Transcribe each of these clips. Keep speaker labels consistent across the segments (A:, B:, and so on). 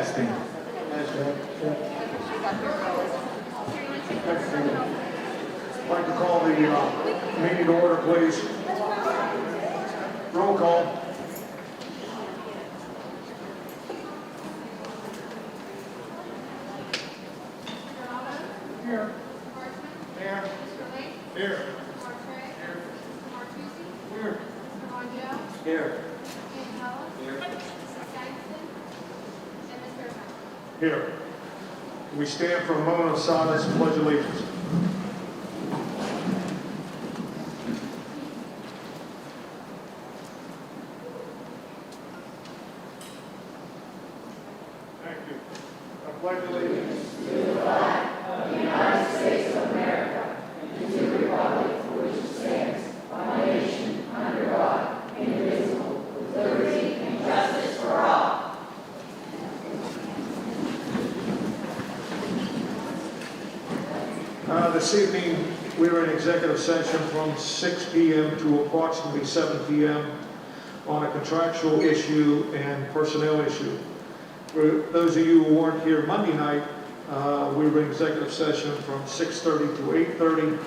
A: Testing.
B: I'd like to call the meeting to order, please. Roll call. Here. Here. Here. Here. Here. Here. We stand for a moment of silence and pledge allegiance. Thank you. I pledge allegiance
C: To the flag of the United States of America and to the republic for which it stands, one nation, under God, indivisible, with liberty and justice for all.
B: This evening, we are in executive session from 6 p.m. to approximately 7 p.m. on a contractual issue and personnel issue. For those of you who weren't here Monday night, we were in executive session from 6:30 to 8:30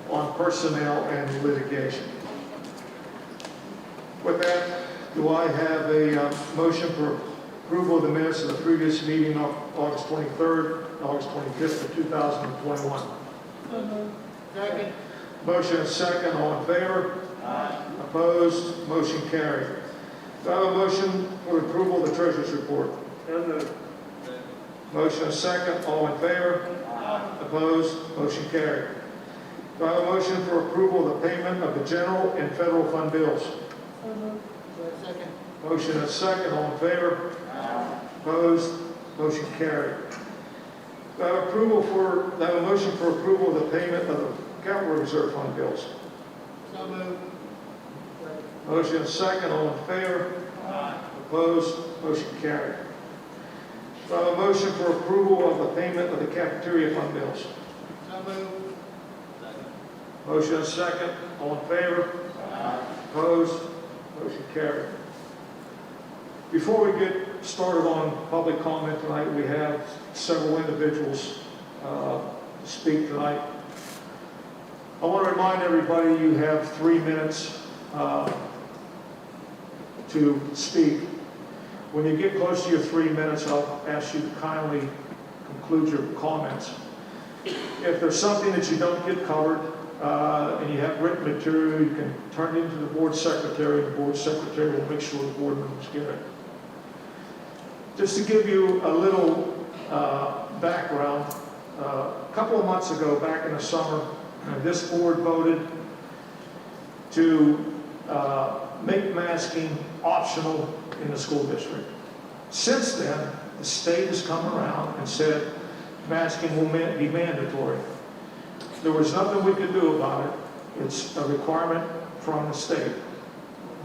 B: on personnel and litigation. With that, do I have a motion for approval of the minutes of the previous meeting of August 23rd, August 25th of 2021?
D: Second.
B: Motion and second, all in favor?
D: Aye.
B: Opposed? Motion carried. Do I have a motion for approval of the treasurer's report? Motion and second, all in favor?
D: Aye.
B: Opposed? Motion carried. Do I have a motion for approval of the payment of the general and federal fund bills?
D: Second.
B: Motion and second, all in favor?
D: Aye.
B: Opposed? Motion carried. Do I have a motion for approval of the payment of the capital reserve fund bills?
D: So moved.
B: Motion and second, all in favor?
D: Aye.
B: Opposed? Motion carried. Do I have a motion for approval of the payment of the cafeteria fund bills?
D: So moved.
B: Motion and second, all in favor?
D: Aye.
B: Opposed? Motion carried. Before we get started on public comment tonight, we have several individuals to speak tonight. I want to remind everybody you have 3 minutes to speak. When you get close to your 3 minutes, I'll ask you to kindly conclude your comments. If there's something that you don't get covered and you have written material, you can turn it into the board secretary. The board secretary will make sure the board members get it. Just to give you a little background, a couple of months ago, back in the summer, this board voted to make masking optional in the school district. Since then, the state has come around and said masking will be mandatory. There was nothing we could do about it. It's a requirement from the state.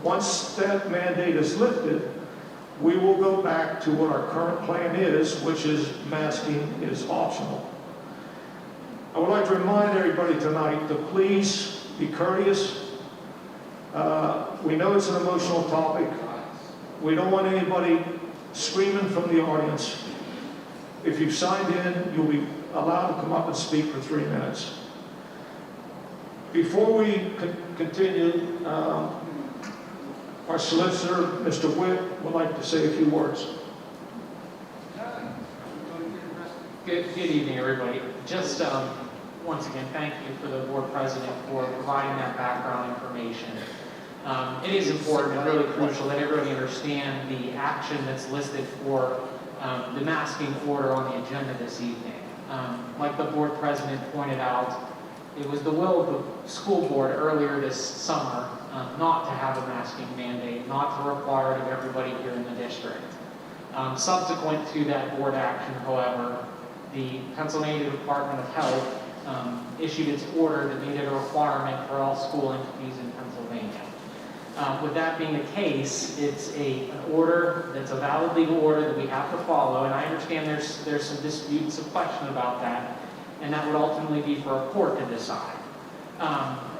B: Once that mandate is lifted, we will go back to what our current plan is, which is masking is optional. I would like to remind everybody tonight to please be courteous. We know it's an emotional topic. We don't want anybody screaming from the audience. If you've signed in, you'll be allowed to come up and speak for 3 minutes. Before we continue, our solicitor, Mr. Witt, would like to say a few words.
A: Good evening, everybody. Just once again, thank you for the board president for providing that background information. It is important and really crucial that everybody understand the action that's listed for the masking order on the agenda this evening. Like the board president pointed out, it was the will of the school board earlier this summer not to have a masking mandate, not to require it of everybody here in the district. Subsequent to that board action, however, the Pennsylvania Department of Health issued its order that made it a requirement for all school entities in Pennsylvania. With that being the case, it's an order that's a valid legal order that we have to follow, and I understand there's some dispute and some question about that, and that would ultimately be for a court to decide.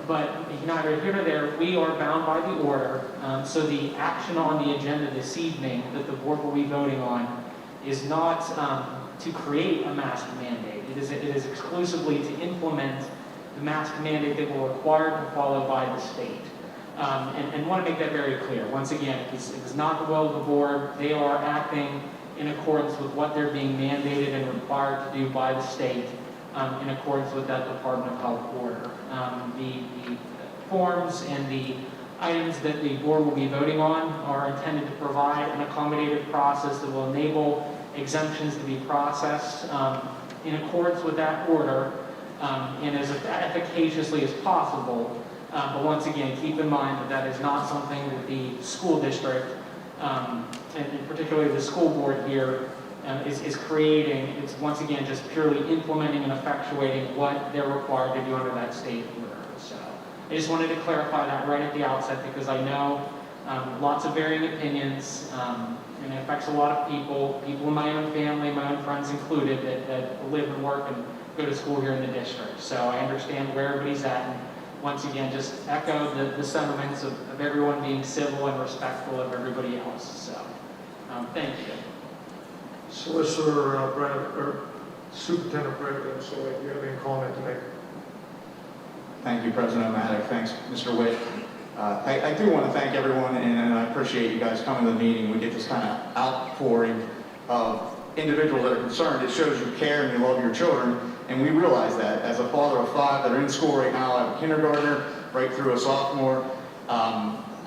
A: But neither here nor there, we are bound by the order, so the action on the agenda this evening that the board will be voting on is not to create a mask mandate. It is exclusively to implement the mask mandate that will require and followed by the state. And want to make that very clear. Once again, it is not the will of the board. They are acting in accordance with what they're being mandated and required to do by the state in accordance with that Department of Health order. The forms and the items that the board will be voting on are intended to provide an accommodative process that will enable exemptions to be processed in accordance with that order and as efficaciously as possible. But once again, keep in mind that that is not something that the school district, and particularly the school board here, is creating. It's once again just purely implementing and effectuating what they're required to do under that state order. So I just wanted to clarify that right at the outset because I know lots of varying opinions, and it affects a lot of people in my own family, my own friends included, that live and work and go to school here in the district. So I understand where everybody's at. And once again, just echo the sentiments of everyone being civil and respectful of everybody else. So, thank you.
B: Solicitor or Superintendent Bradley, so do you have any comment to make?
E: Thank you, President Maddox. Thanks, Mr. Witt. I do want to thank everyone, and I appreciate you guys coming to the meeting. We get this kind of outpouring of individuals that are concerned. It shows you care and you love your children, and we realize that. As a father of 5 that are in school right now, I have a kindergartner right through a sophomore.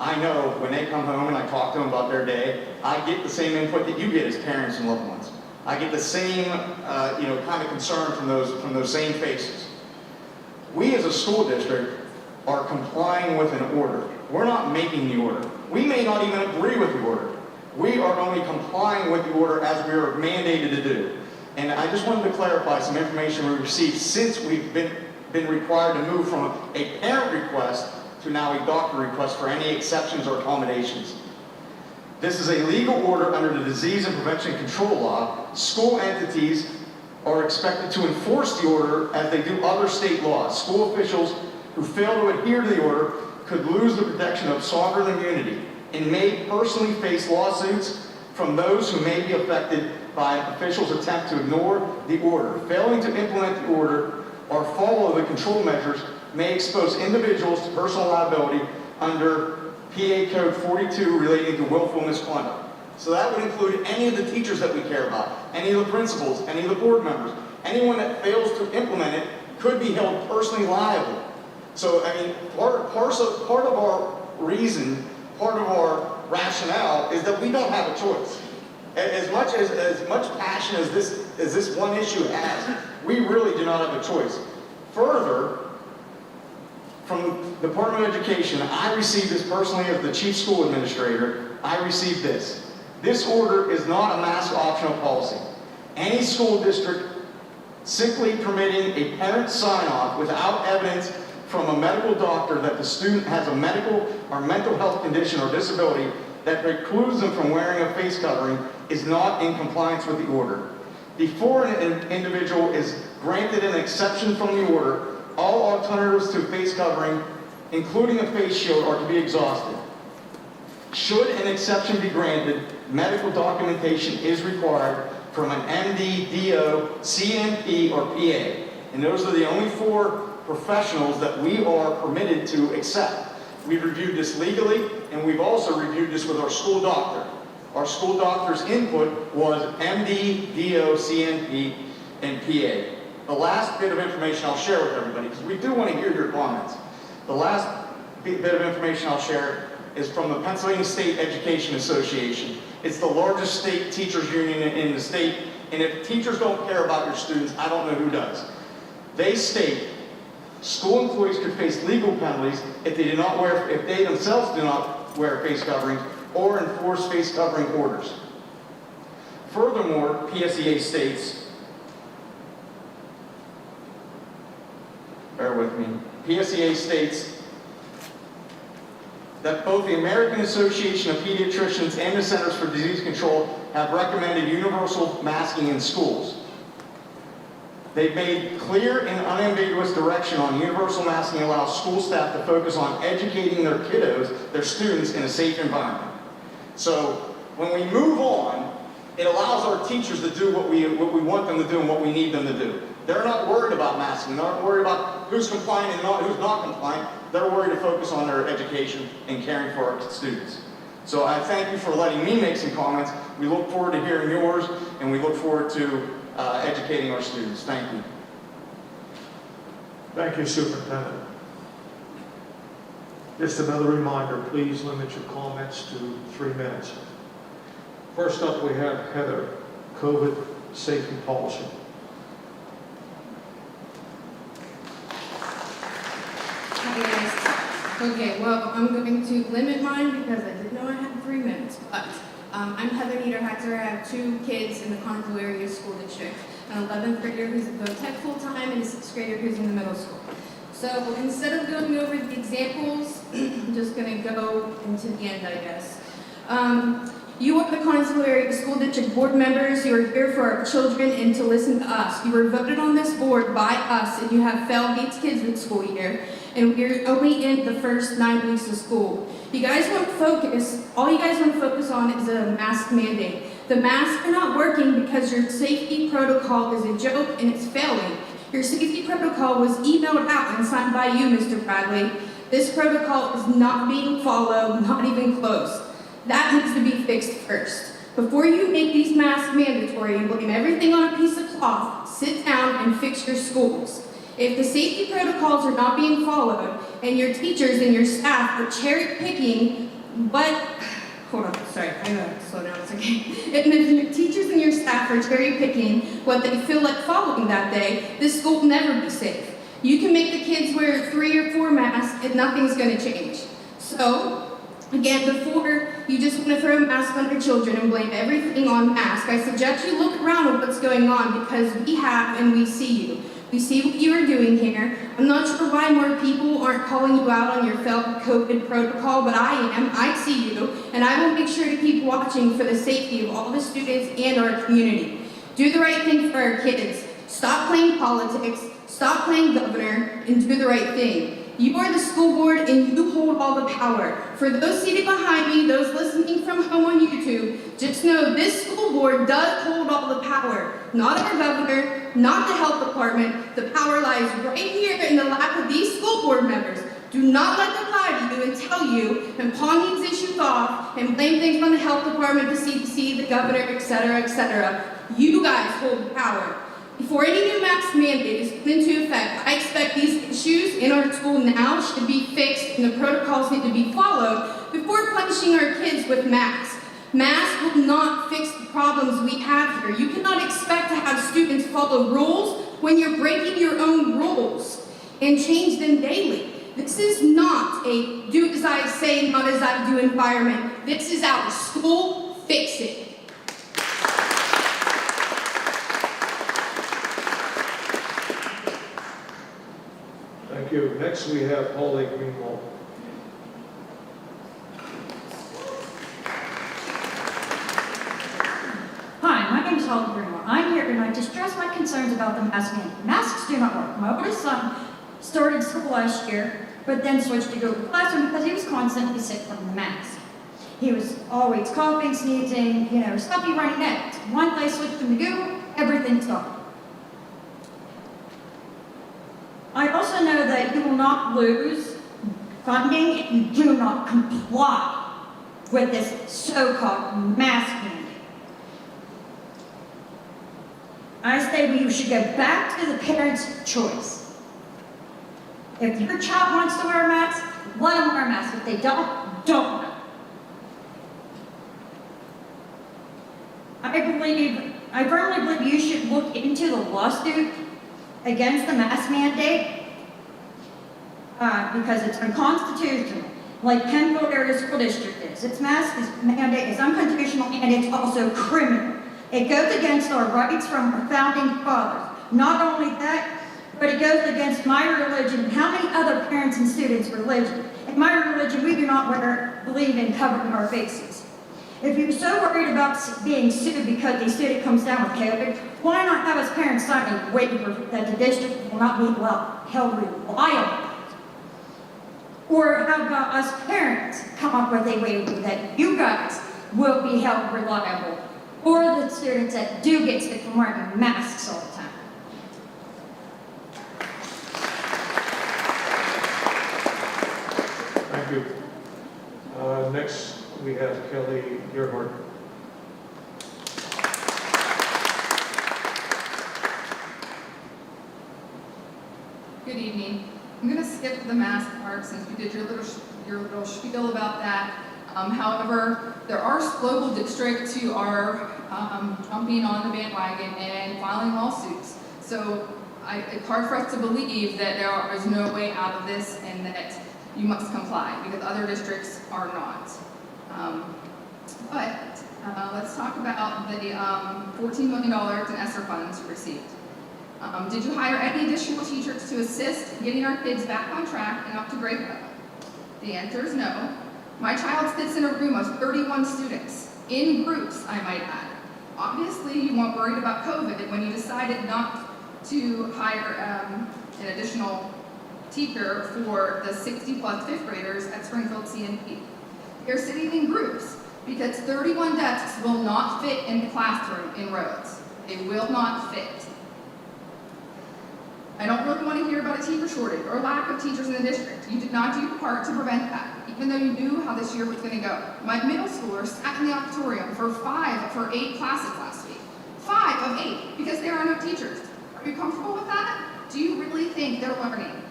E: I know when they come home and I talk to them about their day, I get the same input that you get as parents and loved ones. I get the same, kind of concern from those same faces. We as a school district are complying with an order. We're not making the order. We may not even agree with the order. We are only complying with the order as we are mandated to do. And I just wanted to clarify some information we received since we've been required to move from a parent request to now a doctor request for any exceptions or accommodations. This is a legal order under the Disease and Prevention Control Law. School entities are expected to enforce the order as they do other state laws. School officials who fail to adhere to the order could lose the protection of sovereign immunity and may personally face lawsuits from those who may be affected by an official's attempt to ignore the order. Failing to implement the order or follow the control measures may expose individuals to personal liability under PA Code 42 relating to willful misconduct. So that would include any of the teachers that we care about, any of the principals, any of the board members. Anyone that fails to implement it could be held personally liable. So, I mean, part of our reason, part of our rationale is that we don't have a choice. As much passion as this one issue has, we really do not have a choice. Further, from the Department of Education, I received this personally as the chief school administrator. I received this. This order is not a mask optional policy. Any school district simply permitting a parent sign-off without evidence from a medical doctor that the student has a medical or mental health condition or disability that precludes them from wearing a face covering is not in compliance with the order. Before an individual is granted an exception from the order, all alternatives to face covering, including a face shield, are to be exhausted. Should an exception be granted, medical documentation is required from an MD, DO, CNP, or PA. And those are the only 4 professionals that we are permitted to accept. We've reviewed this legally, and we've also reviewed this with our school doctor. Our school doctor's input was MD, DO, CNP, and PA. The last bit of information I'll share with everybody, because we do want to hear your comments. The last bit of information I'll share is from the Pennsylvania State Education Association. It's the largest state teachers union in the state, and if teachers don't care about your students, I don't know who does. They state school employees could face legal penalties if they themselves do not wear face coverings or enforce face covering orders. Furthermore, PSEA states, bear with me, PSEA states that both the American Association of Pediatricians and the Centers for Disease Control have recommended universal masking in schools. They've made clear and unambiguous direction on universal masking allows school staff to focus on educating their kiddos, their students, in a safe environment. So when we move on It allows our teachers to do what we want them to do and what we need them to do. They're not worried about masking. They're not worried about who's compliant and who's not compliant. They're worried to focus on their education and caring for our students. So I thank you for letting me make some comments. We look forward to hearing yours, and we look forward to educating our students. Thank you.
B: Thank you, Superintendent. Just another reminder, please limit your comments to 3 minutes. First up, we have Heather, COVID safety policy.
F: Hi guys. Okay, well, I'm going to limit mine because I didn't know I had 3 minutes, but I'm Heather Niederhexer. I have 2 kids in the Connersville area school district, an 11th grader who's at VOTEC full-time and a 6th grader who's in the middle school. So instead of going over the examples, I'm just going to go into the end, I guess. You are the Connersville area school district board members. You are here for our children and to listen to us. You were voted on this board by us, and you have failed these kids this school year. And we're only in the first 9 weeks of school. You guys want to focus, all you guys want to focus on is a mask mandate. The masks are not working because your safety protocol is a joke and it's failing. Your safety protocol was emailed out and signed by you, Mr. Bradley. This protocol is not being followed, not even close. That needs to be fixed first. Before you make these masks mandatory and blame everything on a piece of cloth, sit down and fix your schools. If the safety protocols are not being followed and your teachers and your staff are cherry picking hold on, sorry, I gotta slow down a second. And if your teachers and your staff are cherry picking what they feel like following that day, this school will never be safe. You can make the kids wear 3 or 4 masks and nothing's gonna change. So, again, before you just want to throw a mask on your children and blame everything on masks, I suggest you look around at what's going on because we have and we see you. We see what you are doing here. I'm not sure why more people aren't calling you out on your failed COVID protocol, but I am. I see you, and I will make sure to keep watching for the safety of all the students and our community. Do the right thing for our kids. Stop playing politics, stop playing governor, and do the right thing. You are the school board and you hold all the power. For those seated behind me, those listening from home on YouTube, just know this school board does hold all the power. Not our governor, not the health department. The power lies right here in the lap of these school board members. Do not let them lie to you and tell you and pawn these issues off and blame things on the health department, the CDC, the governor, etc., etc. You guys hold the power. Before any new mask mandate is put into effect, I expect these issues in our school now should be fixed and the protocols need to be followed before punishing our kids with masks. Masks will not fix the problems we have here. You cannot expect to have students follow rules when you're breaking your own rules and change them daily. This is not a do as I say, not as I do environment. This is our school. Fix it.
B: Thank you. Next, we have Holly Greenwald.
G: Hi, my name is Holly Greenwald. I'm here tonight to stress my concerns about the mask mandate. Masks do not work. My oldest son started school last year, but then switched to Google Classroom because he was constantly sick from the mask. He was always coughing, sneezing, stuffy runny nose. Once I switched him to Google, everything stopped. I also know that you will not lose funding if you do not comply with this so-called mask mandate. I say we should go back to the parents' choice. If your child wants to wear a mask, let them wear a mask. If they don't, don't. I firmly believe you should look into the lawsuit against the mask mandate because it's unconstitutional, like Penfield Area School District is. Its mask mandate is unconstitutional and it's also criminal. It goes against our rights from our founding fathers. Not only that, but it goes against my religion and how many other parents and students' religion. In my religion, we do not believe in covering our faces. If you're so worried about being sued because the student comes down with COVID, why not have us parents sign a waiver that the district will not be held liable? Or how about us parents come up with a waiver that you guys will be held reliable? or the students that do get sick from wearing masks all the time.
B: Thank you. Next, we have Kelly Gerhardt.
H: Good evening. I'm going to skip the mask part since you did your little spiel about that. However, there are local districts who are jumping on the bandwagon and filing lawsuits. So it's hard for us to believe that there is no way out of this and that you must comply because other districts are not. Let's talk about the $14 million in ESSER funds received. Did you hire any additional teachers to assist in getting our kids back on track and up to grade level? The answer is no. My child sits in a room of 31 students, in groups, I might add. Obviously, you weren't worried about COVID when you decided not to hire an additional teacher for the 60-plus fifth graders at Springfield CNP. They're sitting in groups because 31 desks will not fit in the classroom in rows. They will not fit. I don't really want to hear about a teacher shortage or lack of teachers in the district. You did not do your part to prevent that, even though you knew how this year was going to go. My middle schoolers sat in the auditorium for 8 classes last week. 5 of 8, because there are no teachers. Are you comfortable with that? Do you really think they're learning?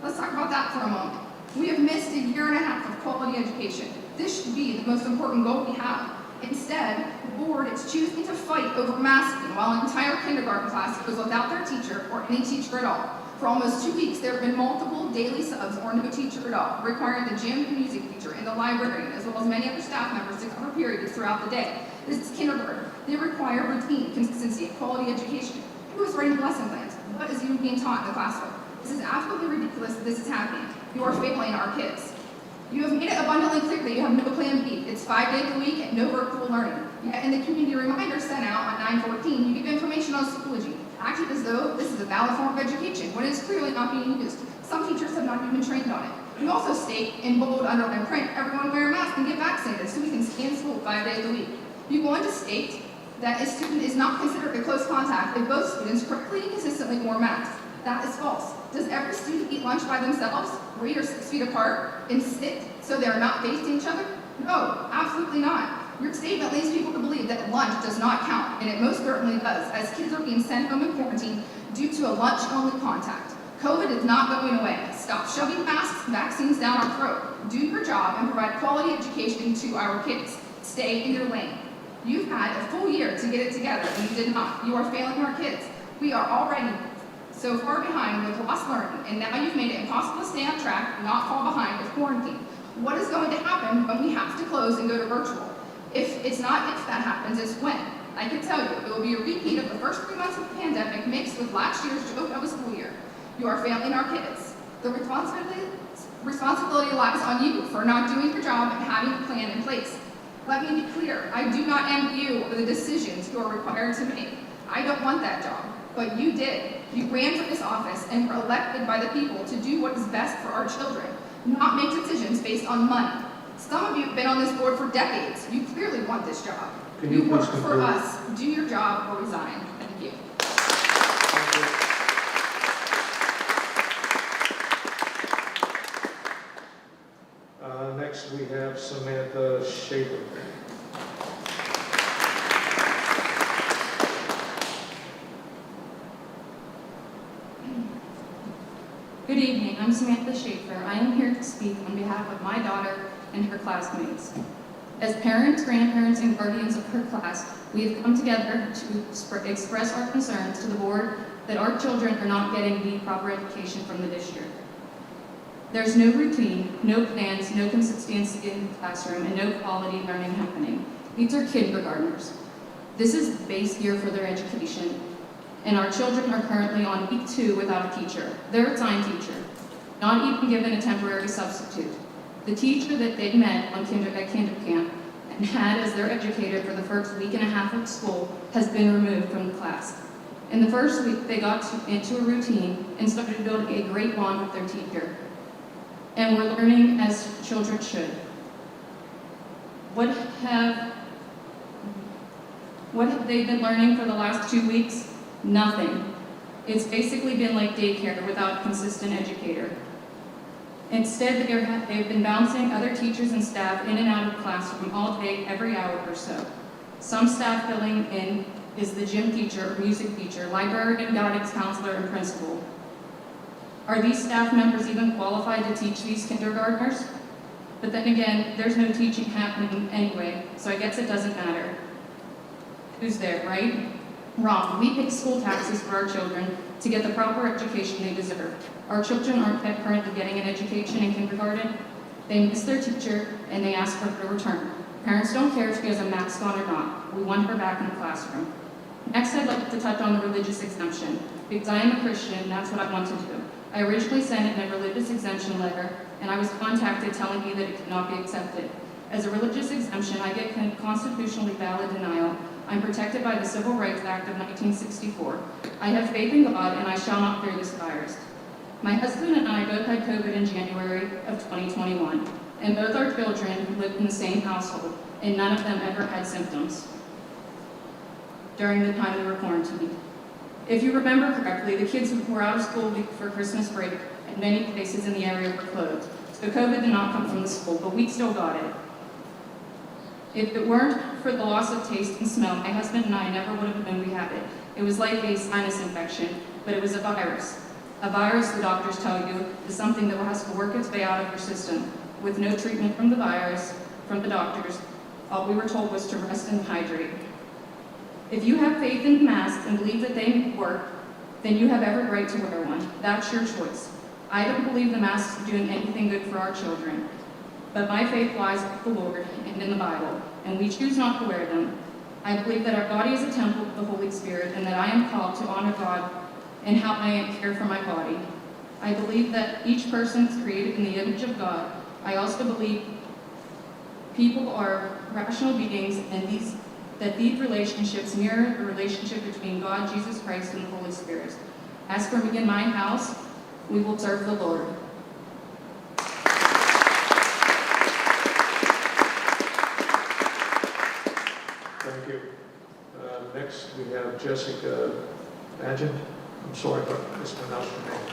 H: Let's talk about that for a moment. We have missed a year and a half of quality education. This should be the most important goal we have. Instead, the board is choosing to fight over masking while an entire kindergarten class goes without their teacher or any teacher at all. For almost 2 weeks, there have been multiple daily subs or no teacher at all, requiring the gym and music teacher and the librarian, as well as many other staff members to cover periods throughout the day. This is kindergarten. They require routine, consistency, and quality education. Who is writing the lesson plans? What is even being taught in the classroom? This is absolutely ridiculous that this is happening. You are failing our kids. You have made it abundantly clear that you have no plan B. It's 5 days a week and no virtual learning. Yet in the community reminder sent out on 9/14, you give information on Schoology, acting as though this is a valid form of education when it is clearly not being used. Some teachers have not even been trained on it. You also state in bold, underline, print, everyone wear a mask and get vaccinated so we can stay in school 5 days a week. You go on to state that a student is not considered a close contact if both students correctly and consistently wear masks. That is false. Does every student eat lunch by themselves, read or 6 feet apart, and sit so they are not facing each other? No, absolutely not. Your statement leads people to believe that lunch does not count, and it most certainly does, as kids are being sent home in quarantine due to a lunch-only contact. COVID is not going away. Stop shoving masks and vaccines down our throat. Do your job and provide quality education to our kids. Stay in your lane. You've had a full year to get it together, and you did not. You are failing our kids. We are already so far behind with lost learning, and now you've made it impossible to stay on track and not fall behind with quarantine. What is going to happen when we have to close and go to virtual? If it's not if that happens, it's when. I can tell you, it will be a repeat of the first 3 months of the pandemic mixed with last year's joke of a school year. You are failing our kids. The responsibility lies on you for not doing your job and having a plan in place. Let me be clear, I do not envy you or the decisions you are required to make. I don't want that job, but you did. You ran for this office and were elected by the people to do what is best for our children, not make decisions based on money. Some of you have been on this board for decades. You clearly want this job.
B: Can you
H: work
B: please
H: for
B: conclude?
H: us. Do your job or resign. Thank you.
B: Next, we have Samantha Schaefer.
I: Good evening, I'm Samantha Schaefer. I am here to speak on behalf of my daughter and her classmates. As parents, grandparents, and guardians of her class, we have come together to express our concerns to the board that our children are not getting the proper education from the district. There's no routine, no plans, no consistency in the classroom, and no quality learning happening. These are kindergartners. This is the base year for their education, and our children are currently on week 2 without a teacher, their assigned teacher, not even given a temporary substitute. The teacher that they met at kinder camp and had as their educator for the first week and a half of school has been removed from the class. In the first week, they got into a routine and started building a great bond with their teacher. And we're learning as children should. What have they been learning for the last 2 weeks? Nothing. It's basically been like daycare without a consistent educator. Instead, they've been bouncing other teachers and staff in and out of the classroom all day, every hour or so. Some staff filling in is the gym teacher or music teacher, librarian, guidance counselor, and principal. Are these staff members even qualified to teach these kindergartners? But then again, there's no teaching happening anyway, so I guess it doesn't matter. Who's there, right? Wrong. We pay school taxes for our children to get the proper education they deserve. Our children aren't currently getting an education in kindergarten. They miss their teacher and they ask for her to return. Parents don't care if she has a mask on or not. We want her back in the classroom. Next, I'd like to touch on the religious exemption. Because I am a Christian, that's what I want to do. I originally sent in a religious exemption letter, and I was contacted telling me that it could not be accepted. As a religious exemption, I get constitutionally valid denial. I'm protected by the Civil Rights Act of 1964. I have faith in God, and I shall not fear this virus. My husband and I both had COVID in January of 2021, and both our children lived in the same household, and none of them ever had symptoms during the time we were quarantined. If you remember correctly, the kids were out of school for Christmas break, and many places in the area were closed. So COVID did not come from the school, but we still got it. If it weren't for the loss of taste and smell, my husband and I never would have known we had it. It was like a sinus infection, but it was a virus. A virus, the doctors tell you, is something that has to work its way out of your system. With no treatment from the virus, from the doctors, all we were told was to rest and hydrate. If you have faith in masks and believe that they work, then you have every right to wear one. That's your choice. I don't believe the masks are doing anything good for our children, but my faith lies with the Lord and in the Bible, and we choose not to wear them. I believe that our body is a temple of the Holy Spirit and that I am called to honor God and how I care for my body. I believe that each person is created in the image of God. I also believe people are rational beings and that these relationships mirror the relationship between God, Jesus Christ, and the Holy Spirit. As for me and my house, we will serve the Lord.
B: Thank you. Next, we have Jessica Magin. I'm sorry if I mispronounced your name.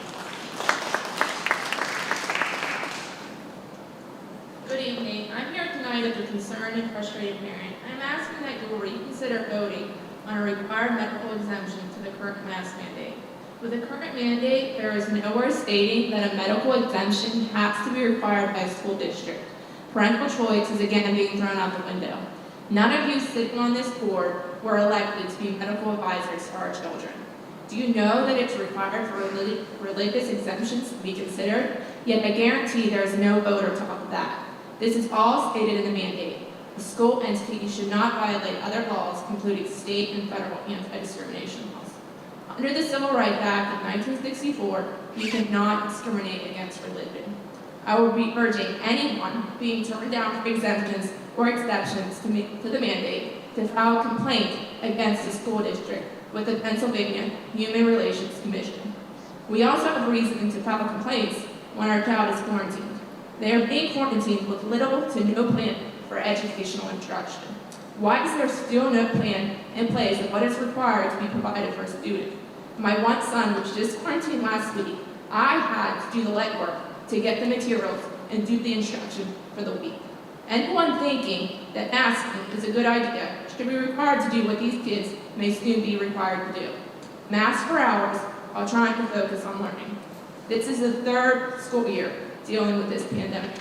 J: Good evening. I'm here tonight as a concerned and frustrated parent. I'm asking that you will reconsider voting on a required medical exemption to the current mask mandate. With the current mandate, there is nowhere stating that a medical exemption has to be required by a school district. Parental choice is again being thrown out the window. None of you sitting on this board were elected to be medical advisors for our children. Do you know that it's required for religious exemptions to be considered? Yet I guarantee there is no vote or talk of that. This is all stated in the mandate. The school entity should not violate other laws, including state and federal anti-discrimination laws. Under the Civil Rights Act of 1964, you cannot discriminate against religion. I will be urging anyone being turned down for exemptions or exceptions to the mandate to file a complaint against the school district with the Pennsylvania Human Relations Commission. We also have reason to file complaints when our child is quarantined. They are being quarantined with little to no plan for educational instruction. Why is there still no plan in place of what is required to be provided for a student? My one son was just quarantined last week. I had to do the legwork to get the materials and do the instruction for the week. Anyone thinking that masking is a good idea should be required to do what these kids may soon be required to do. Mask for hours while trying to focus on learning. This is the third school year dealing with this pandemic.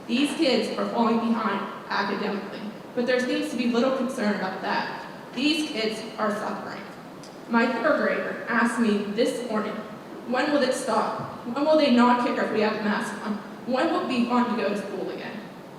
J: These kids are falling behind academically, but there seems to be little concern about that. These kids are suffering. My third grader asked me this morning, when will it stop? When will they not care if we have a mask on? When will it be fun to go to school again?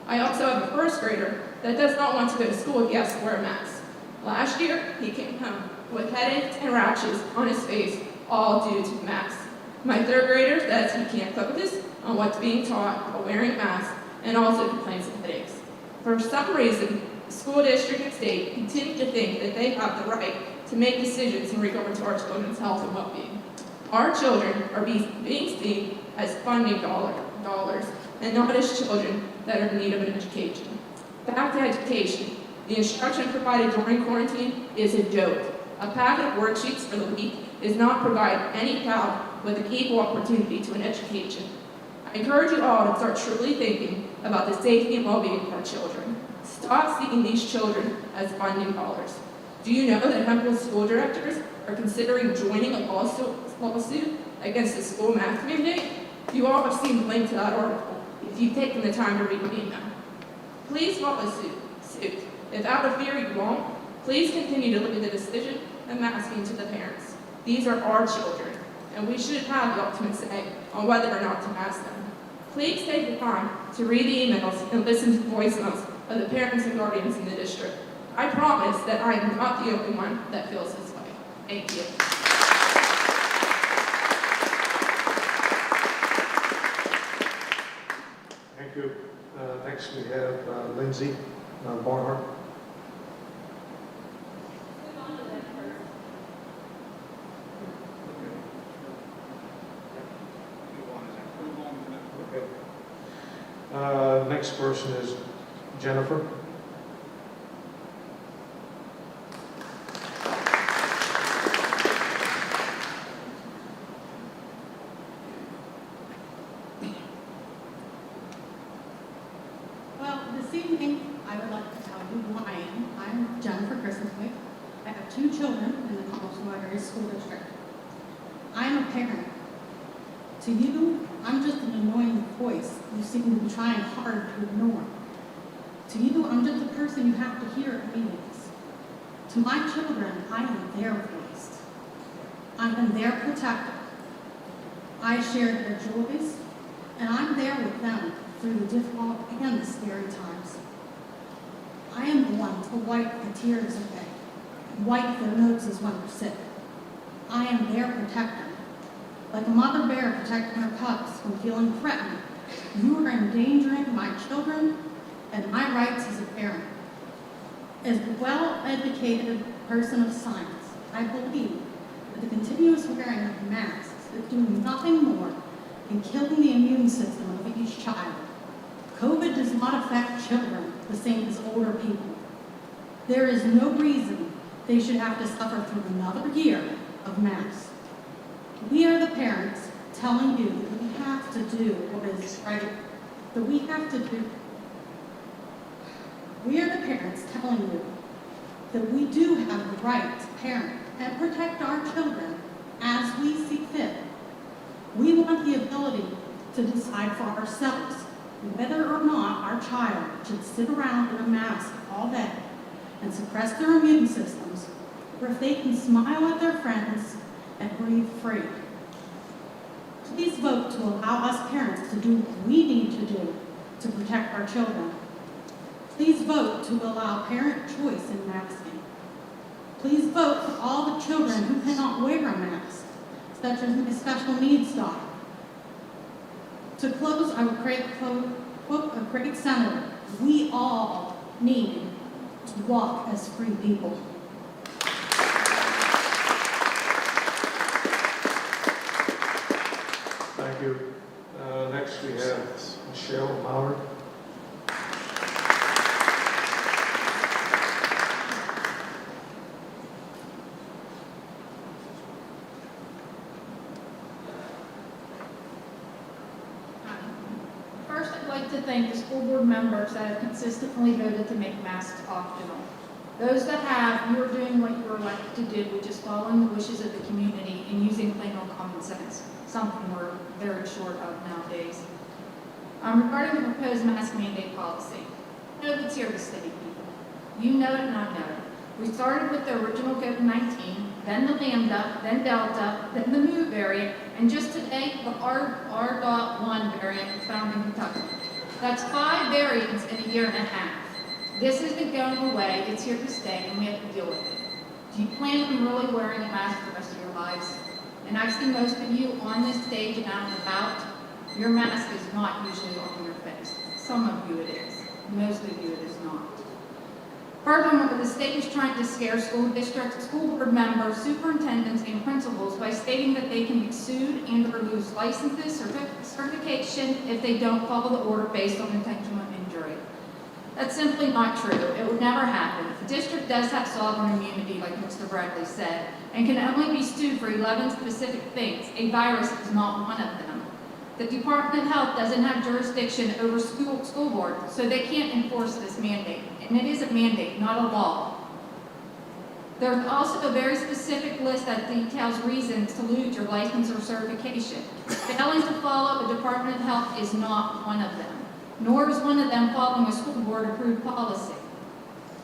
J: I also have a first grader that does not want to go to school if he has to wear a mask. Last year, he came home with headaches and rashes on his face, all due to the mask. My third grader says he can't focus on what's being taught while wearing a mask and also complains of headaches. For some reason, the school district and state continue to think that they have the right to make decisions in regard to our children's health and well-being. Our children are being seen as funding dollars and not as children that are in need of an education. Back to education. The instruction provided during quarantine is a joke. A packet of worksheets for the week does not provide any child with an equal opportunity to an education. I encourage you all to start truly thinking about the safety and well-being of our children. Stop seeing these children as funding dollars. Do you know that Hemphill school directors are considering joining a lawsuit against the school mask mandate? You all have seen the link to that article if you've taken the time to read the email. Please follow suit. If out of fear you won't, please continue to look at the decision of masking to the parents. These are our children, and we should have the ultimate say on whether or not to mask them. Please take the time to read the emails and listen to the voicemails of the parents and guardians in the district. I promise that I am not the only one that feels this way. Thank you.
B: Thank you. Next we have Lindsay Barnhart. Okay. Next person is Jennifer.
K: Well, this evening, I would like to tell you who I am. I'm Jennifer Christenswick. I have 2 children in the Collinsville Area School District. I am a parent. To you, I'm just an annoying voice you seem to be trying hard to ignore. To you, I'm just a person you have to hear at meetings. To my children, I am their voice. I am their protector. I share their joys, and I'm there with them through the difficult and the scary times. I am the one to wipe the tears away, wipe their noses when they're sick. I am their protector. Like a mother bear protecting her cubs from feeling threatened, you are endangering my children and my rights as a parent. As a well-educated person of science, I believe that the continuous wearing of masks is doing nothing more than killing the immune system of each child. COVID does not affect children the same as older people. There is no reason they should have to suffer through another year of masks. We are the parents telling you that we have to do what is right, that we have to do. We are the parents telling you that we do have the right to parent and protect our children as we see fit. We want the ability to decide for ourselves whether or not our child should sit around in a mask all day and suppress their immune systems, or if they can smile at their friends and breathe free. Please vote to allow us parents to do what we need to do to protect our children. Please vote to allow parent choice in masking. Please vote for all the children who cannot wear a mask, such as my special needs daughter. To close, I would quote a great senator: we all need to walk as free people.
B: Thank you. Next we have Michelle Maurer.
L: First, I'd like to thank the school board members that have consistently voted to make masks optional. Those that have, you are doing what you were elected to do, which is following the wishes of the community and using plain old common sense, something we're very short of nowadays. Regarding the proposed mask mandate policy, COVID's here to stay, people. You know it and I know it. We started with the original COVID-19, then the Lambda, then Delta, then the Mu variant, and just today, the R.1 variant found in Kentucky. That's 5 variants in a year and a half. This isn't going away, it's here to stay, and we have to deal with it. Do you plan on really wearing a mask the rest of your lives? And I see most of you on this stage and out and about, your mask is not usually on your face. Some of you it is. Most of you it is not. Furthermore, the state is trying to scare school districts, school board members, superintendents, and principals by stating that they can be sued and or lose licenses, certification if they don't follow the order based on intentional injury.
I: That's simply not true. It would never happen. The district does have sovereign immunity, like Mr. Bradley said, and can only be sued for 11 specific things. A virus is not one of them. The Department of Health doesn't have jurisdiction over school board, so they can't enforce this mandate. And it is a mandate, not a law. There's also a very specific list that details reasons to lose your license or certification. Failing to follow a Department of Health is not one of them, nor is one of them following a school board approved policy.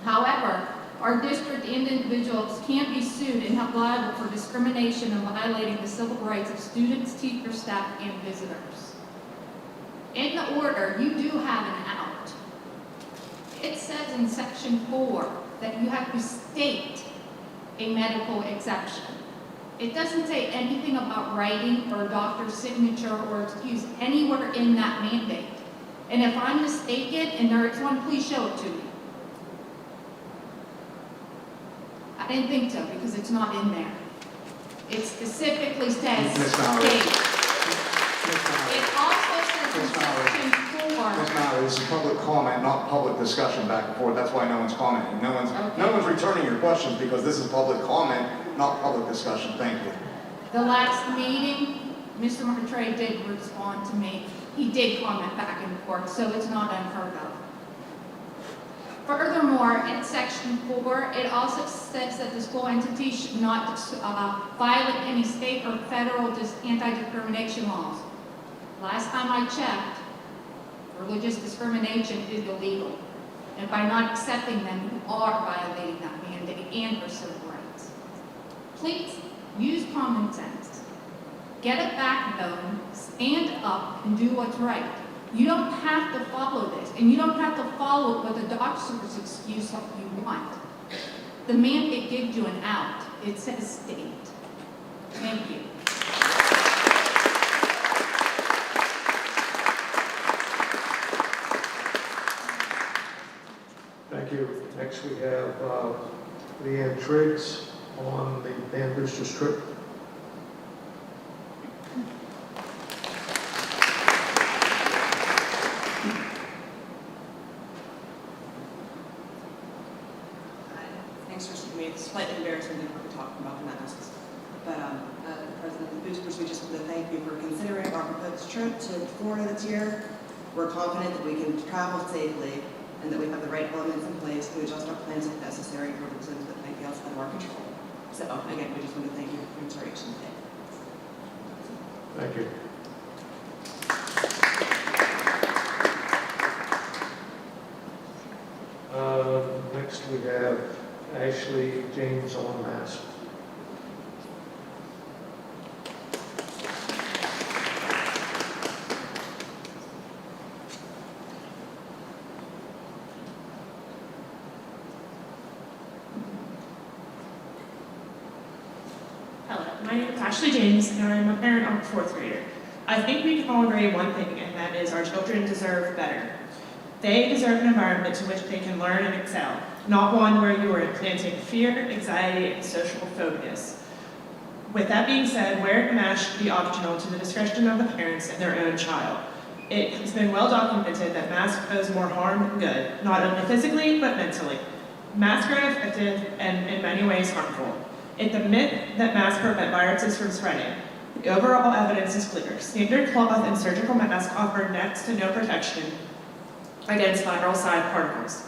I: However, our district and individuals can be sued and held liable for discrimination and violating the civil rights of students, teachers, staff, and visitors. In the order, you do have an out. It says in section 4 that you have to state a medical exception. It doesn't say anything about writing or a doctor's signature or excuse anywhere in that mandate. And if I'm mistaken and there is one, please show it to me. I didn't think so because it's not in there. It specifically says
E: Ms. Mallory.
I: state. It also says in
E: Ms. Mallory.
I: section 4.
E: Ms. Mallory, this is public comment, not public discussion back and forth. That's why no one's commenting. No one's returning your questions because this is public comment, not public discussion. Thank you.
I: The last meeting, Mr. Martre did respond to me. He did comment back and forth, so it's not unheard of. Furthermore, in section 4, it also says that the school entity should not violate any state or federal anti-discrimination laws. Last time I checked, religious discrimination is illegal. And by not accepting them, you are violating that mandate and your civil rights. Please use common sense. Get a backbone, stand up, and do what's right. You don't have to follow this, and you don't have to follow it with a doctor's excuse like you want. The mandate gives you an out. It says state. Thank you.
B: Thank you. Next we have Leanne Triggs on the band booster trip.
M: Thanks for speaking to me. It's slightly embarrassing that we're talking about the masks. But President of the Boosters, we just want to thank you for considering our proposed trip to Florida this year. We're confident that we can travel safely and that we have the right elements in place to adjust our plans if necessary for reasons that might be outside of our control. So again, we just want to thank you for your consideration today.
B: Thank you. Next we have Ashley James on mask.
N: Hello, my name is Ashley James, and I'm a parent of a fourth grader. I think we can all agree one thing, and that is our children deserve better. They deserve an environment in which they can learn and excel, not one where you are implanting fear, anxiety, and social phobias. With that being said, wearing a mask should be optional to the discretion of the parents and their own child. It has been well documented that masks cause more harm than good, not only physically, but mentally. Masks are ineffective and in many ways harmful. It's a myth that masks prevent viruses from spreading. The overall evidence is clear. Standard cloth and surgical masks offer next to no protection against viral side particles.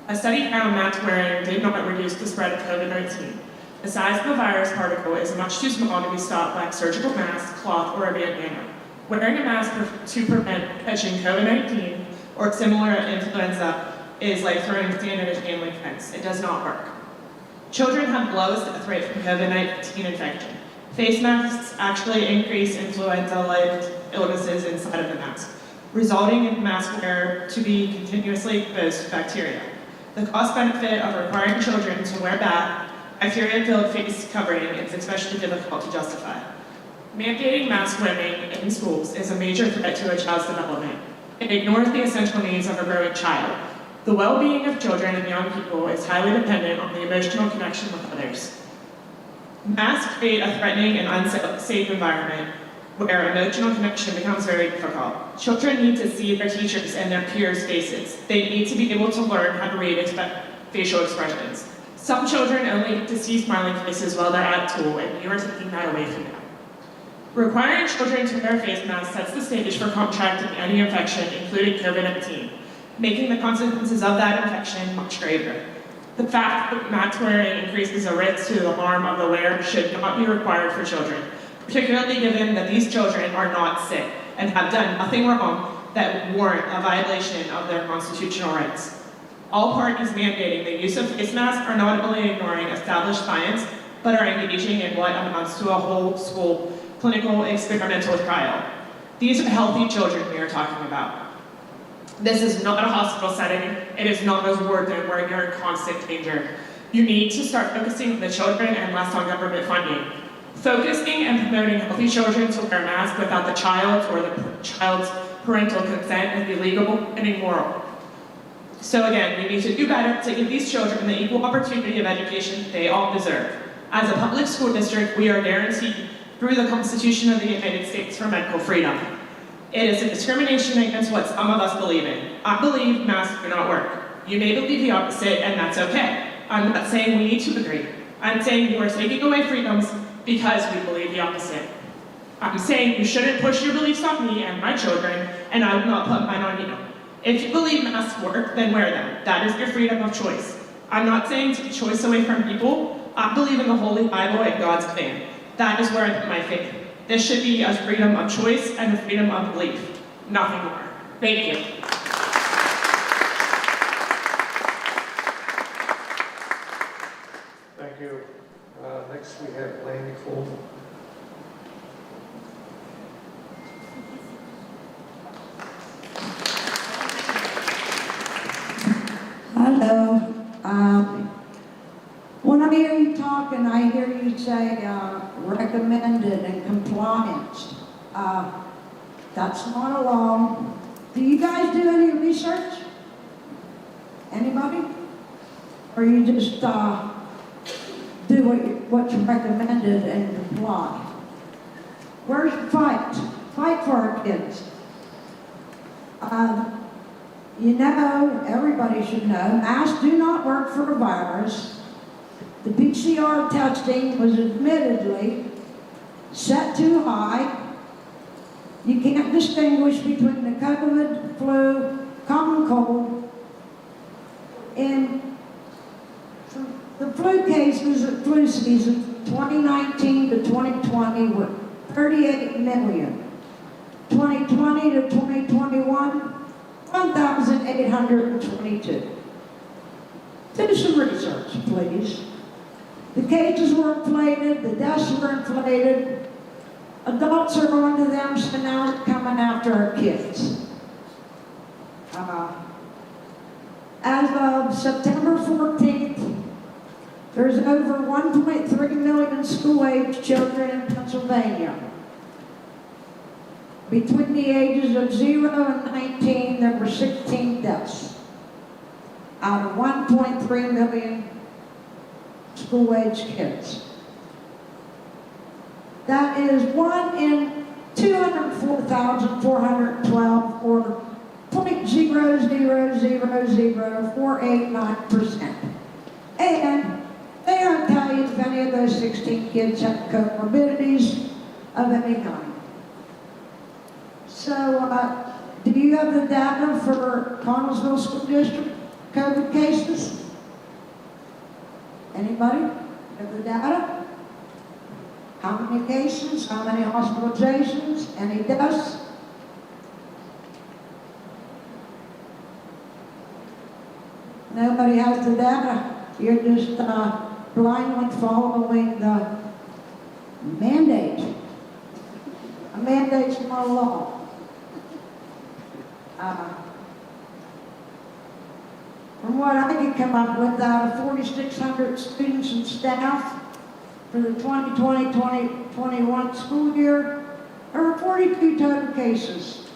N: A study found mask wearing did not reduce the spread of COVID-19. The size of the virus particle is much too small to be stopped by a surgical mask, cloth, or a bandana. Wearing a mask to prevent catching COVID-19 or similar influenza is like throwing sand at a chain link fence. It does not work. Children have the lowest death rate from COVID-19 infection. Face masks actually increase influenza-like illnesses inside of the mask, resulting in the mask wearer to be continuously exposed to bacteria. The cost benefit of requiring children to wear bacteria-filled face covering is especially difficult to justify. Mandating mask wearing in schools is a major threat to a child's development. It ignores the essential needs of a growing child. The well-being of children and young people is highly dependent on the emotional connection with others. Masks create a threatening and unsafe environment where emotional connection becomes very difficult. Children need to see their teachers and their peers' faces. They need to be able to learn how to read facial expressions. Some children only get to see smiling faces while they're at school, and you are taking that away from them. Requiring children to wear face masks sets the stage for contracting any infection, including COVID-19, making the consequences of that infection much greater. The fact that mask wearing increases the risk to the harm of the wearer should not be required for children, particularly given that these children are not sick and have done nothing wrong that would warrant a violation of their constitutional rights. All parties mandating the use of face masks are not only ignoring established science, but are engaging in what amounts to a whole school clinical experimental trial. These are healthy children we are talking about. This is not a hospital setting. It is not a ward where you're in constant danger. You need to start focusing on the children and less on government funding. Focusing and promoting healthy children to wear masks without the child's or the child's parental consent is illegal and immoral. So again, we need to do better to give these children the equal opportunity of education they all deserve. As a public school district, we are guaranteed through the Constitution of the United States for medical freedom. It is a discrimination against what some of us believe in. I believe masks do not work. You may believe the opposite, and that's okay. I'm not saying we need to agree. I'm saying you are taking away freedoms because we believe the opposite. I'm saying you shouldn't push your beliefs on me and my children, and I will not put mine on you. If you believe masks work, then wear them. That is your freedom of choice. I'm not saying take choice away from people. I believe in the Holy Bible and God's plan. That is where I put my faith. This should be a freedom of choice and a freedom of belief. Nothing more. Thank you.
B: Thank you. Next we have Laney Coleman.
C: Hello. When I hear you talk and I hear you say recommended and compliance, that's not a law. Do you guys do any research? Anybody? Or you just do what's recommended and comply? Where's the fight? Fight for our kids. You know, everybody should know, masks do not work for a virus. The PCR testing was admittedly set too high. You can't distinguish between the COVID, flu, common cold, and the flu cases of flu season 2019 to 2020 were 38 million. 2020 to 2021, 1,822. Do some research, please. The cases were inflated, the deaths were inflated. Adults are on to them, so now they're coming after our kids. As of September 14th, there's over 1.3 million school-age children in Pennsylvania. Between the ages of 0 and 19, there were 16 deaths out of 1.3 million school-age kids. That is 1 in 204,412, or 0.0000489%. And they don't tell you if any of those 16 kids have comorbidities of any kind. So, do you have the data for Connellsville School District COVID cases? Anybody have the data? How many cases? How many hospitalizations? Any deaths? Nobody has the data. You're just blindly following the mandate. A mandate's not a law. From what I can come up with, out of 4,600 students and staff for the 2020-2021 school year, there were 42 total cases.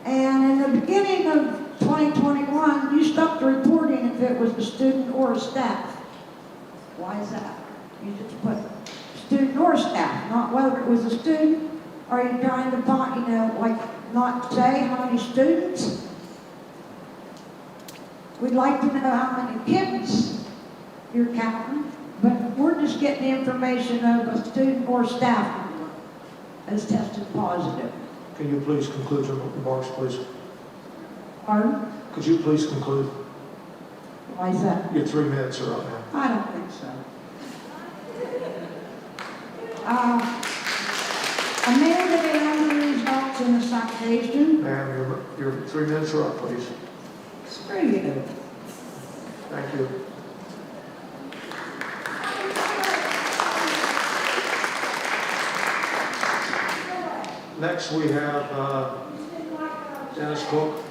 C: And in the beginning of 2021, you stopped reporting if it was a student or a staff. Why is that? You just put
G: student or staff, not whether it was a student. Are you trying to find, like, not say how many students? We'd like to know how many kids you're counting, but we're just getting the information of a student or staff member has tested positive.
B: Can you please conclude your remarks, please?
G: Pardon?
B: Could you please conclude?
G: Why is that?
B: Your 3 minutes are up now.
G: I don't think so. Amanda Leone results in a citation.
B: Ma'am, your 3 minutes are up, please.
G: Screw you.
B: Thank you. Next, we have Dennis Cook.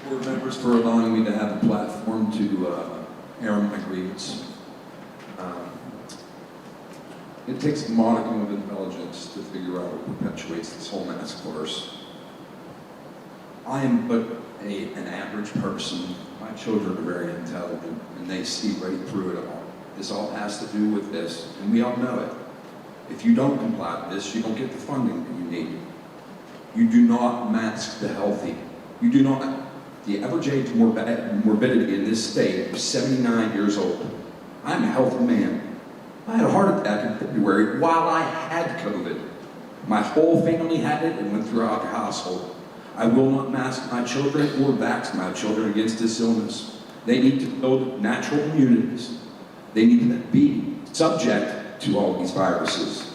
O: Board members for allowing me to have a platform to air my grievance. It takes a modicum of intelligence to figure out what perpetuates this whole mass farce. I am but an average person. My children are very intelligent, and they see right through it all. This all has to do with this, and we all know it. If you don't comply with this, you don't get the funding that you need. You do not mask the healthy. You do not. The average age morbidity in this state is 79 years old. I'm a healthy man. I had a heart attack in February while I had COVID. My whole family had it and went throughout the household. I will not mask my children or vaccine my children against this illness. They need to build natural immunities. They need to be subject to all these viruses.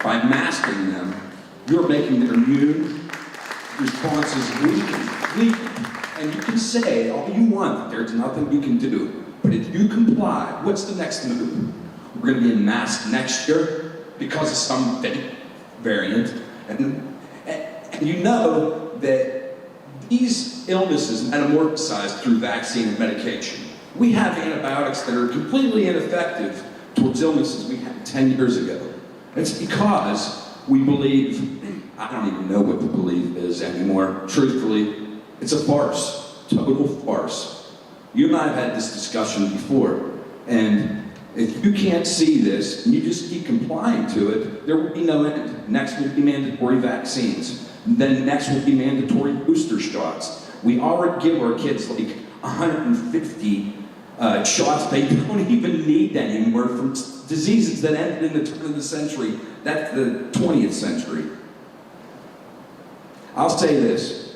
O: By masking them, you're making their immune responses weak. And you can say all you want that there's nothing you can do. But if you comply, what's the next move? We're going to be in mask next year because of some fake variant. And you know that these illnesses metamorphosize through vaccine and medication. We have antibiotics that are completely ineffective towards illnesses we had 10 years ago. It's because we believe, I don't even know what the belief is anymore, truthfully. It's a farce, total farce. You and I have had this discussion before, and if you can't see this, and you just keep complying to it, there will be no end. Next will be mandatory vaccines. Then next will be mandatory booster shots. We already give our kids like 150 shots they don't even need anymore from diseases that ended in the turn of the century. That's the 20th century. I'll say this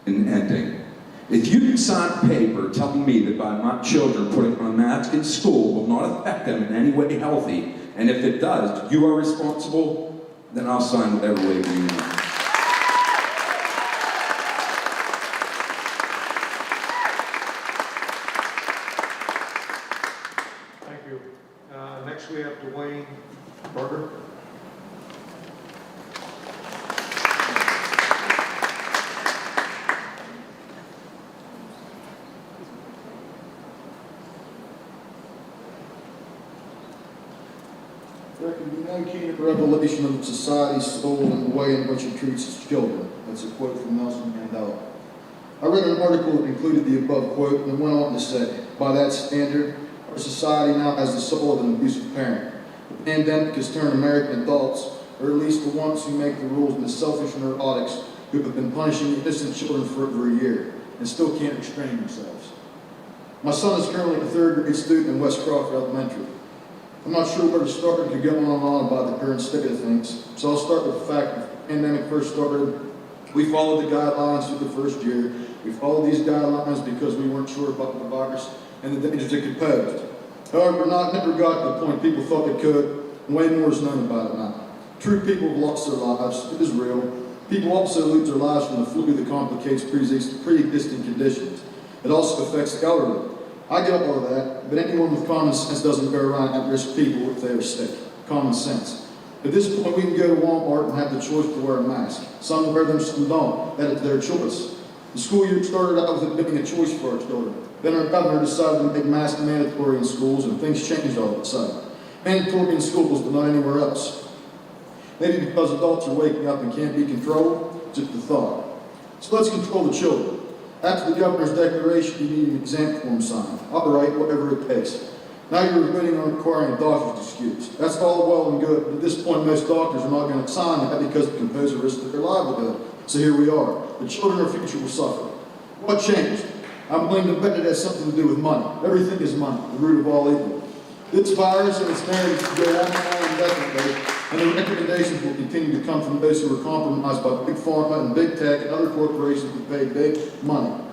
O: in ending. If you can sign a paper telling me that by my children putting on a mask in school will not affect them in any way healthy, and if it does, you are responsible, then I'll sign whatever waiver you want.
B: Thank you. Next, we have Dwayne Berger.
P: There can be no keener revelation of society's soul than the way in which it treats its children. That's a quote from Nelson Mandela. I read an article that included the above quote and went on to say, by that standard, our society now has the soul of an abusive parent. The pandemic has turned American adults, or at least the ones who make the rules, into selfish neurotics who have been punishing innocent children for over a year and still can't restrain themselves. My son is currently a third grade student in West Crawford Elementary. I'm not sure where to start and could go on and on about the current state of things, so I'll start with the fact that the pandemic first started. We followed the guidelines through the first year. We followed these guidelines because we weren't sure about the virus and the dangers it could pose. However, never got to the point people thought it could, and way more is known about it now. True people have lost their lives. It is real. People also lose their lives from the flu that complicates pre-existing conditions. It also affects the elderly. I get all of that, but anyone with common sense doesn't go around at-risk people if they are sick. Common sense. At this point, we can go to Walmart and have the choice to wear a mask. Some wear them, some don't. That is their choice. The school year started out with it being a choice for our children. Then our governor decided to make masks mandatory in schools, and things changed all of a sudden. Mandatory in schools, but not anywhere else. Maybe because adults are waking up and can't be controlled? Just a thought. So let's control the children. After the governor's declaration, you need an exempt form signed. All right, whatever it takes. Now you're voting on requiring a doctor's excuse. That's all well and good, but at this point, most doctors are not going to sign that because it can pose a risk to their livelihood. So here we are. The children of our future will suffer. What changed? I'm willing to bet it has something to do with money. Everything is money, the root of all evil. This virus and its narrative will go on and on indefinitely, and the recommendations will continue to come from those who are compromised by big pharma and big tech and other corporations that pay big money.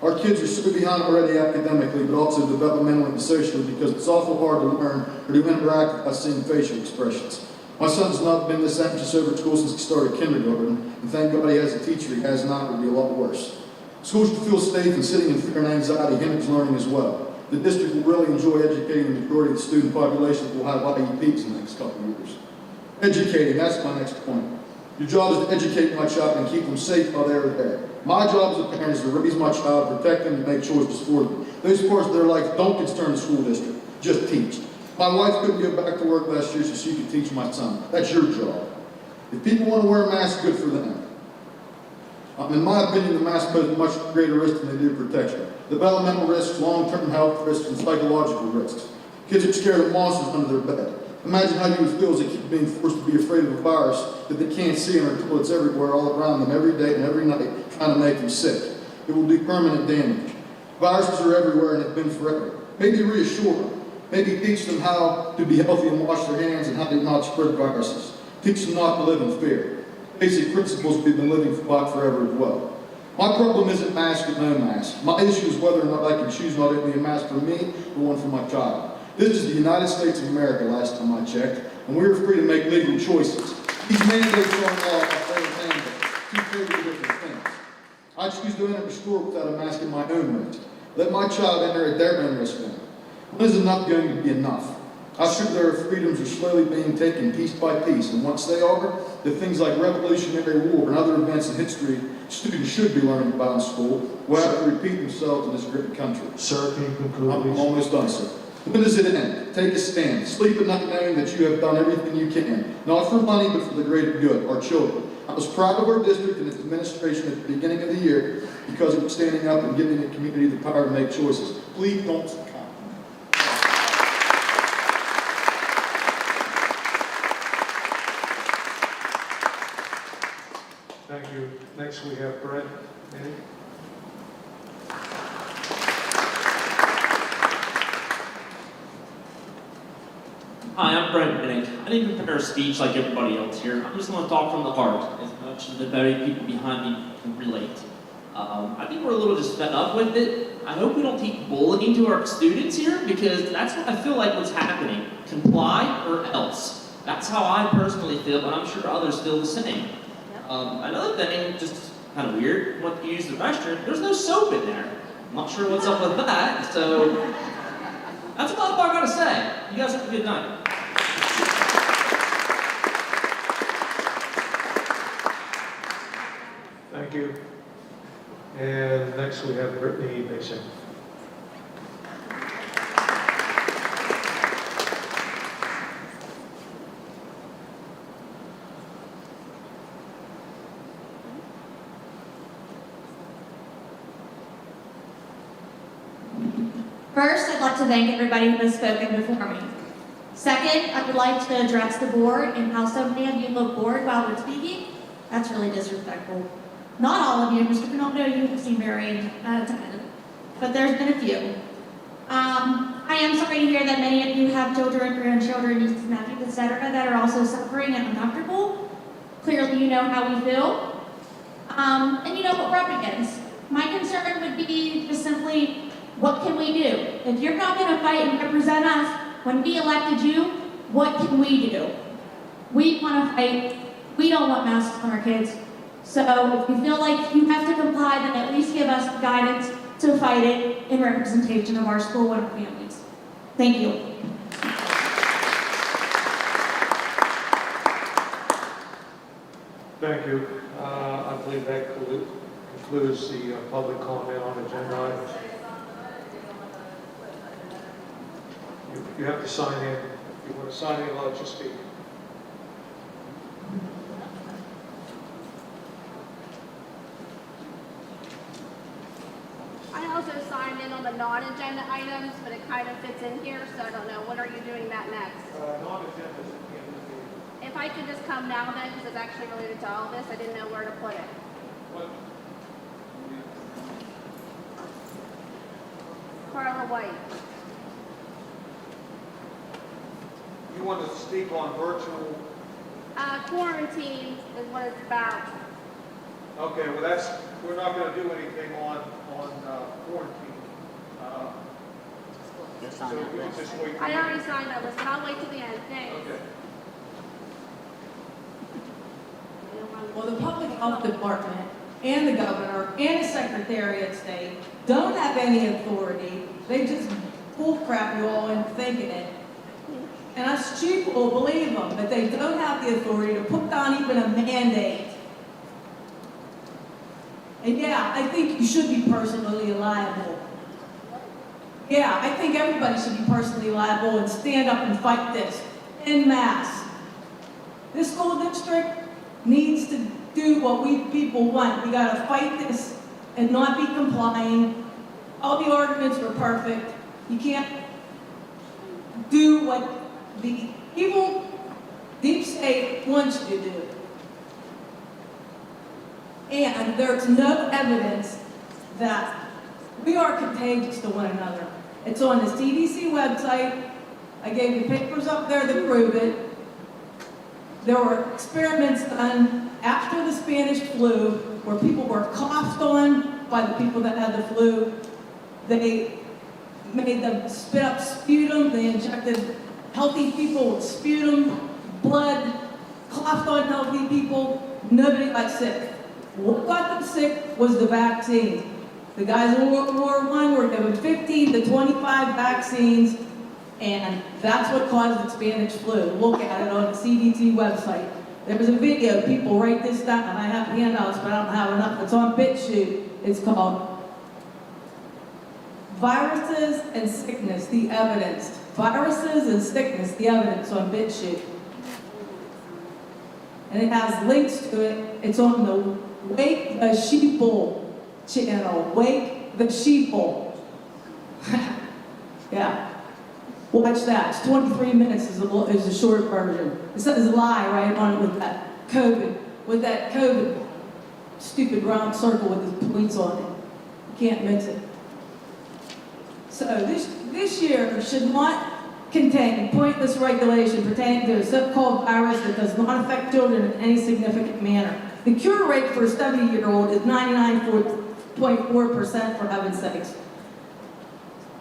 P: Our kids are so behind already academically, but also developmentally and socially because it's awful hard to learn or to interact by seeing facial expressions. My son's not been this anxious over school since he started kindergarten, and thank God he has a teacher. He has not, it would be a lot worse. Schools should feel safe, and sitting in fear and anxiety hinders learning as well. The district will really enjoy educating the majority of the student population that will have IEPs in the next couple of years. Educating, that's my next point. Your job is to educate my child and keep them safe while they're there. My job as a parent is to raise my child, protect them, and make choices for them. Those parts of their life don't concern the school district. Just teach. My wife couldn't go back to work last year so she could teach my son. That's your job. If people want to wear a mask, good for them. In my opinion, the mask poses much greater risk than they do protection. Developmental risks, long-term health risks, and psychological risks. Kids are scared of monsters under their bed. Imagine how you would feel as they keep being forced to be afraid of a virus that they can't see and are told it's everywhere all around them every day and every night, trying to make them sick. It will do permanent damage. Viruses are everywhere and have been forever. Maybe reassure them. Maybe teach them how to be healthy and wash their hands and how to not spread viruses. Teach them not to live in fear. Basic principles we've been living by forever as well. My problem isn't mask or no mask. My issue is whether or not I can choose not only a mask for me, but one for my child. This is the United States of America last time I checked, and we are free to make legal choices. These mandates are law are fair mandates. Two totally different things. I choose to enter the store without a mask at my own risk. Let my child enter at their own risk then. When is enough going to be enough? I'm sure their freedoms are slowly being taken piece by piece, and once they are, the things like Revolutionary War and other events in history students should be learning about in school will have to repeat themselves in this great country.
B: Sir, can you conclude,
P: I'm
B: please?
P: almost done, sir. When does it end? Take a stand. Sleep at night knowing that you have done everything you can, not for money, but for the greater good, our children. I was proud of our district and its administration at the beginning of the year because it was standing up and giving the community the power to make choices. Please don't succumb.
B: Thank you. Next we have Brett. Manning.
Q: Hi, I'm Brent Minnick. I didn't prepare a speech like everybody else here. I'm just going to talk from the heart, as much as the very people behind me can relate. I think we're a little just fed up with it. I hope we don't take bullying to our students here, because that's what I feel like what's happening. Comply or else. That's how I personally feel, and I'm sure others feel the same. Another thing, just kind of weird, when you use the restroom, there's no soap in there. I'm not sure what's up with that, so that's about all I gotta say. You guys have a good night.
B: Thank you. And next we have Brittany Mason.
R: First, I'd like to thank everybody who has spoken before me. Second, I would like to address the board and how so many of you look bored while we're speaking. That's really disrespectful. Not all of you, Mr. Pinocchio, you seem very attentive, but there's been a few. I am sorry to hear that many of you have children, grandchildren, nieces, nephews, etc., that are also suffering and uncomfortable. Clearly, you know how we feel. And you know what we're up against. My concern would be just simply, what can we do? If you're not going to fight and represent us when we elected you, what can we do? We want to fight. We don't want masks on our kids. So if you feel like you have to comply, then at least give us the guidance to fight it in representation of our school and our families. Thank you.
B: Thank you. I believe that concludes the public comment on agenda items. You have to sign in. If you want to sign in, I'll let you speak.
C: non-agenda items, but it kind of fits in here, so I don't know. When are you doing that next?
B: Non-agenda is at the end of the meeting.
C: If I could just come now then, because it's actually related to all of this, I didn't know where to put it. Carla White.
B: You want to speak on virtual?
C: Quarantine is what it's about.
B: Okay, well we're not going to do anything on quarantine. So we can just wait.
C: I already signed that list, but I'll wait till the end. Thanks.
B: Okay.
S: Well, the Public Health Department and the governor and the Secretary of State don't have any authority. They just bull crap you all into thinking it. And us cheap will believe them, but they don't have the authority to put down even a mandate. And yeah, I think you should be personally liable. Yeah, I think everybody should be personally liable and stand up and fight this en masse. This school district needs to do what we people want. We gotta fight this and not be complying. All the arguments were perfect. You can't do what the evil deep state wants you to do. And there's no evidence that we are contagious to one another. It's on the CDC website. I gave you papers up there that prove it. There were experiments done after the Spanish flu where people were coughed on by the people that had the flu. They made them spit up sputum. They injected healthy people with sputum, blood, coughed on healthy people. Nobody got sick. What got them sick was the vaccine. The guys in World War I were given 15 to 25 vaccines, and that's what caused the Spanish flu. Look at it on the CDC website. There was a video, people write this down, and I have handouts, but I don't have enough. It's on BitChute. It's called Viruses and Sickness, the Evidence. Viruses and Sickness, the Evidence on BitChute. And it has links to it. It's on the Wake the Sheeple channel. Wake the Sheeple. Yeah. Watch that. It's 23 minutes is the short version. It says lie right on it with that COVID stupid round circle with the points on it. You can't mix it. So this year should not contain pointless regulation pertaining to a so-called virus that does not affect children in any significant manner. The cure rate for a 70-year-old is 99.4%, for heaven's sakes.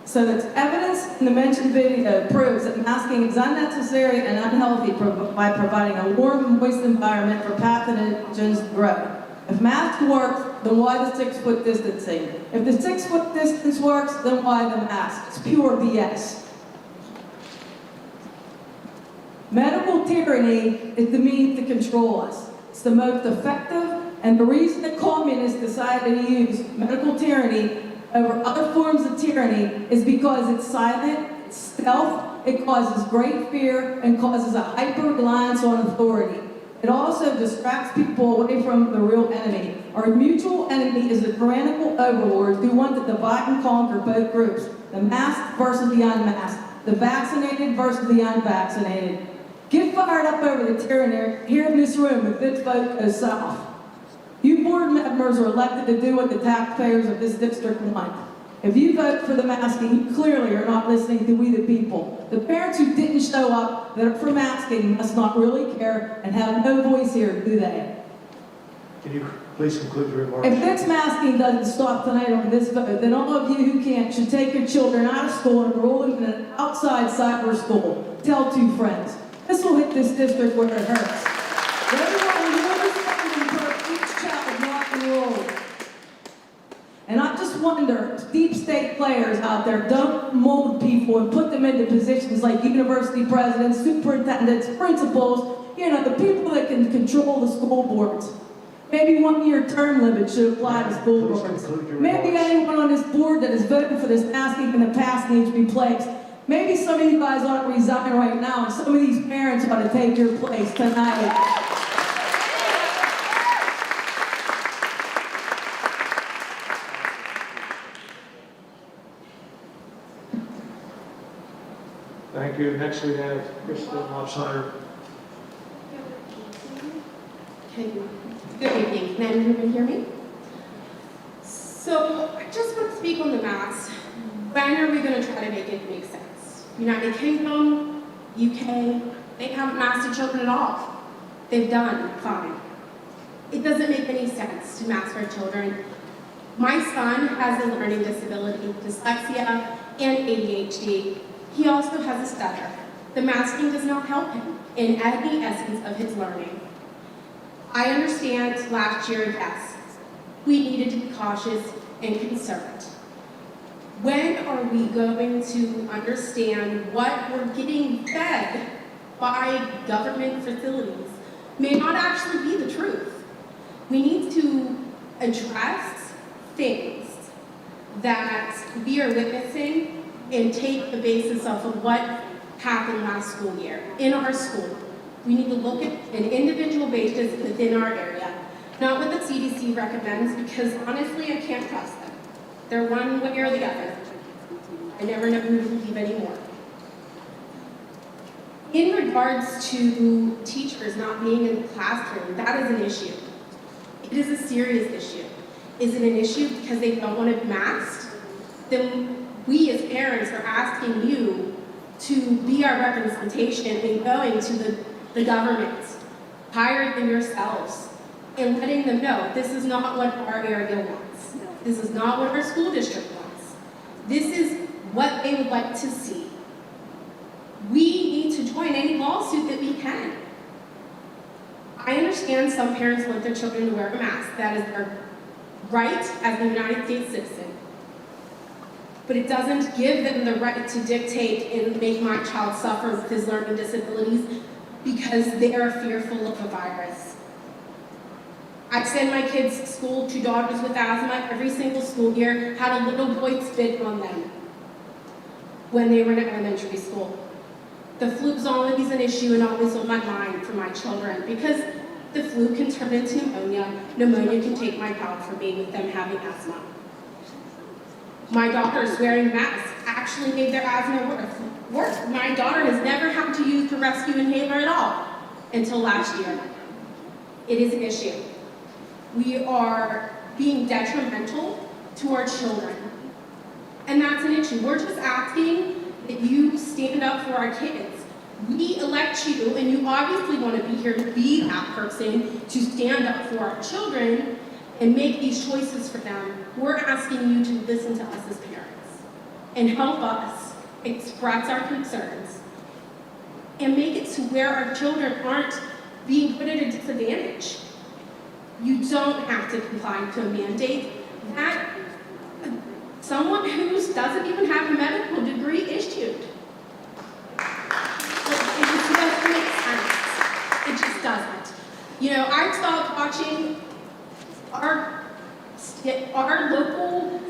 S: So that's evidence in the mentioned video proves that masking is unnecessary and unhealthy by providing a warm, moist environment for pathogens to grow. If masks work, then why the 6-foot distancing? If the 6-foot distance works, then why the mask? It's pure BS. Medical tyranny is the means to control us. It's the most effective, and the reason that communists decided to use medical tyranny over other forms of tyranny is because it's silent, it's stealth, it causes great fear, and causes a hyper-reliance on authority. It also distracts people away from the real enemy. Our mutual enemy is the tyrannical overlords who want to divide and conquer both groups, the masked versus the unmasked, the vaccinated versus the unvaccinated. Get fired up over the tyranny here in this room if this vote goes south. You board members are elected to do what the taxpayers of this district want. If you vote for the masking, you clearly are not listening to we the people. The parents who didn't show up that are for masking must not really care and have no voice here, do they?
B: Can you please conclude your remarks?
S: If this masking doesn't stop tonight on this vote, then all of you who can't should take your children out of school and enroll them in an outside cyber school. Tell 2 friends. This will hit this district where it hurts. Everyone will spending per each child not enrolled. And I just wonder, deep state players out there don't mold people and put them into positions like university presidents, superintendents, principals, the people that can control the school boards. Maybe 1-year term limit should apply to school boards. Maybe anyone on this board that has voted for this masking in the past needs replaced. Maybe some of you guys ought to resign right now, and some of these parents ought to take your place tonight.
B: Thank you. Next we have Kristen Lobsnyder.
T: Good evening. Can everyone hear me? So I just want to speak on the masks. When are we going to try to make it make sense? United Kingdom, UK, they haven't masked their children at all. They've done fine. It doesn't make any sense to mask our children. My son has a learning disability, dyslexia, and ADHD. He also has a stutter. The masking does not help him in any essence of his learning. I understand last year, yes, we needed to be cautious and concerned. When are we going to understand what we're getting fed by government facilities may not actually be the truth? We need to address things that we are witnessing and take the basis off of what happened last school year in our school. We need to look at an individual basis within our area, not what the CDC recommends, because honestly, I can't trust them. They're one way or the other. I never know who to believe anymore. In regards to teachers not being in the classroom, that is an issue. It is a serious issue. Is it an issue because they don't want to be masked? Then we as parents are asking you to be our representation and going to the government, higher than yourselves, and letting them know this is not what our area wants. This is not what our school district wants. This is what they would like to see. We need to join any lawsuit that we can. I understand some parents want their children to wear a mask. That is their right as a United States citizen. But it doesn't give them the right to dictate and make my child suffer with his learning disabilities because they are fearful of the virus. I send my kids to school, 2 daughters with asthma, every single school year, had a little boy spit on them when they were in elementary school. The flu's always an issue and always on my mind for my children because the flu can turn into pneumonia. Pneumonia can take my child from me with them having asthma. My daughters wearing masks actually made their asthma worse. My daughter has never had to use the rescue inhaler at all until last year. It is an issue. We are being detrimental to our children. And that's an issue. We're just asking that you stand up for our kids. We elect you, and you obviously want to be here to be that person to stand up for our children and make these choices for them. We're asking you to listen to us as parents and help us express our concerns and make it to where our children aren't being put at a disadvantage. You don't have to comply to a mandate that someone who doesn't even have a medical degree issued. It just doesn't make sense. It just doesn't. You know, I stopped watching our local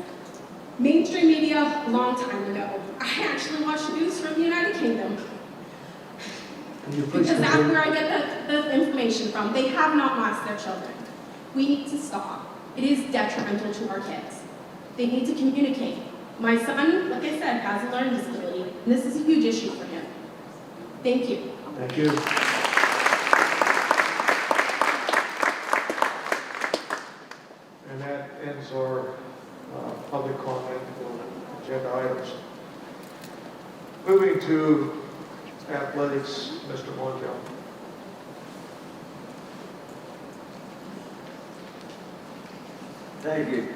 T: mainstream media a long time ago. I actually watch news from the United Kingdom. Because that's where I get the information from. They have not masked their children. We need to stop. It is detrimental to our kids. They need to communicate. My son, like I said, has a learning disability, and this is a huge issue for him. Thank you.
B: Thank you. And that ends our public comment for agenda items. Moving to athletics, Mr. Monjo.
U: Thank you.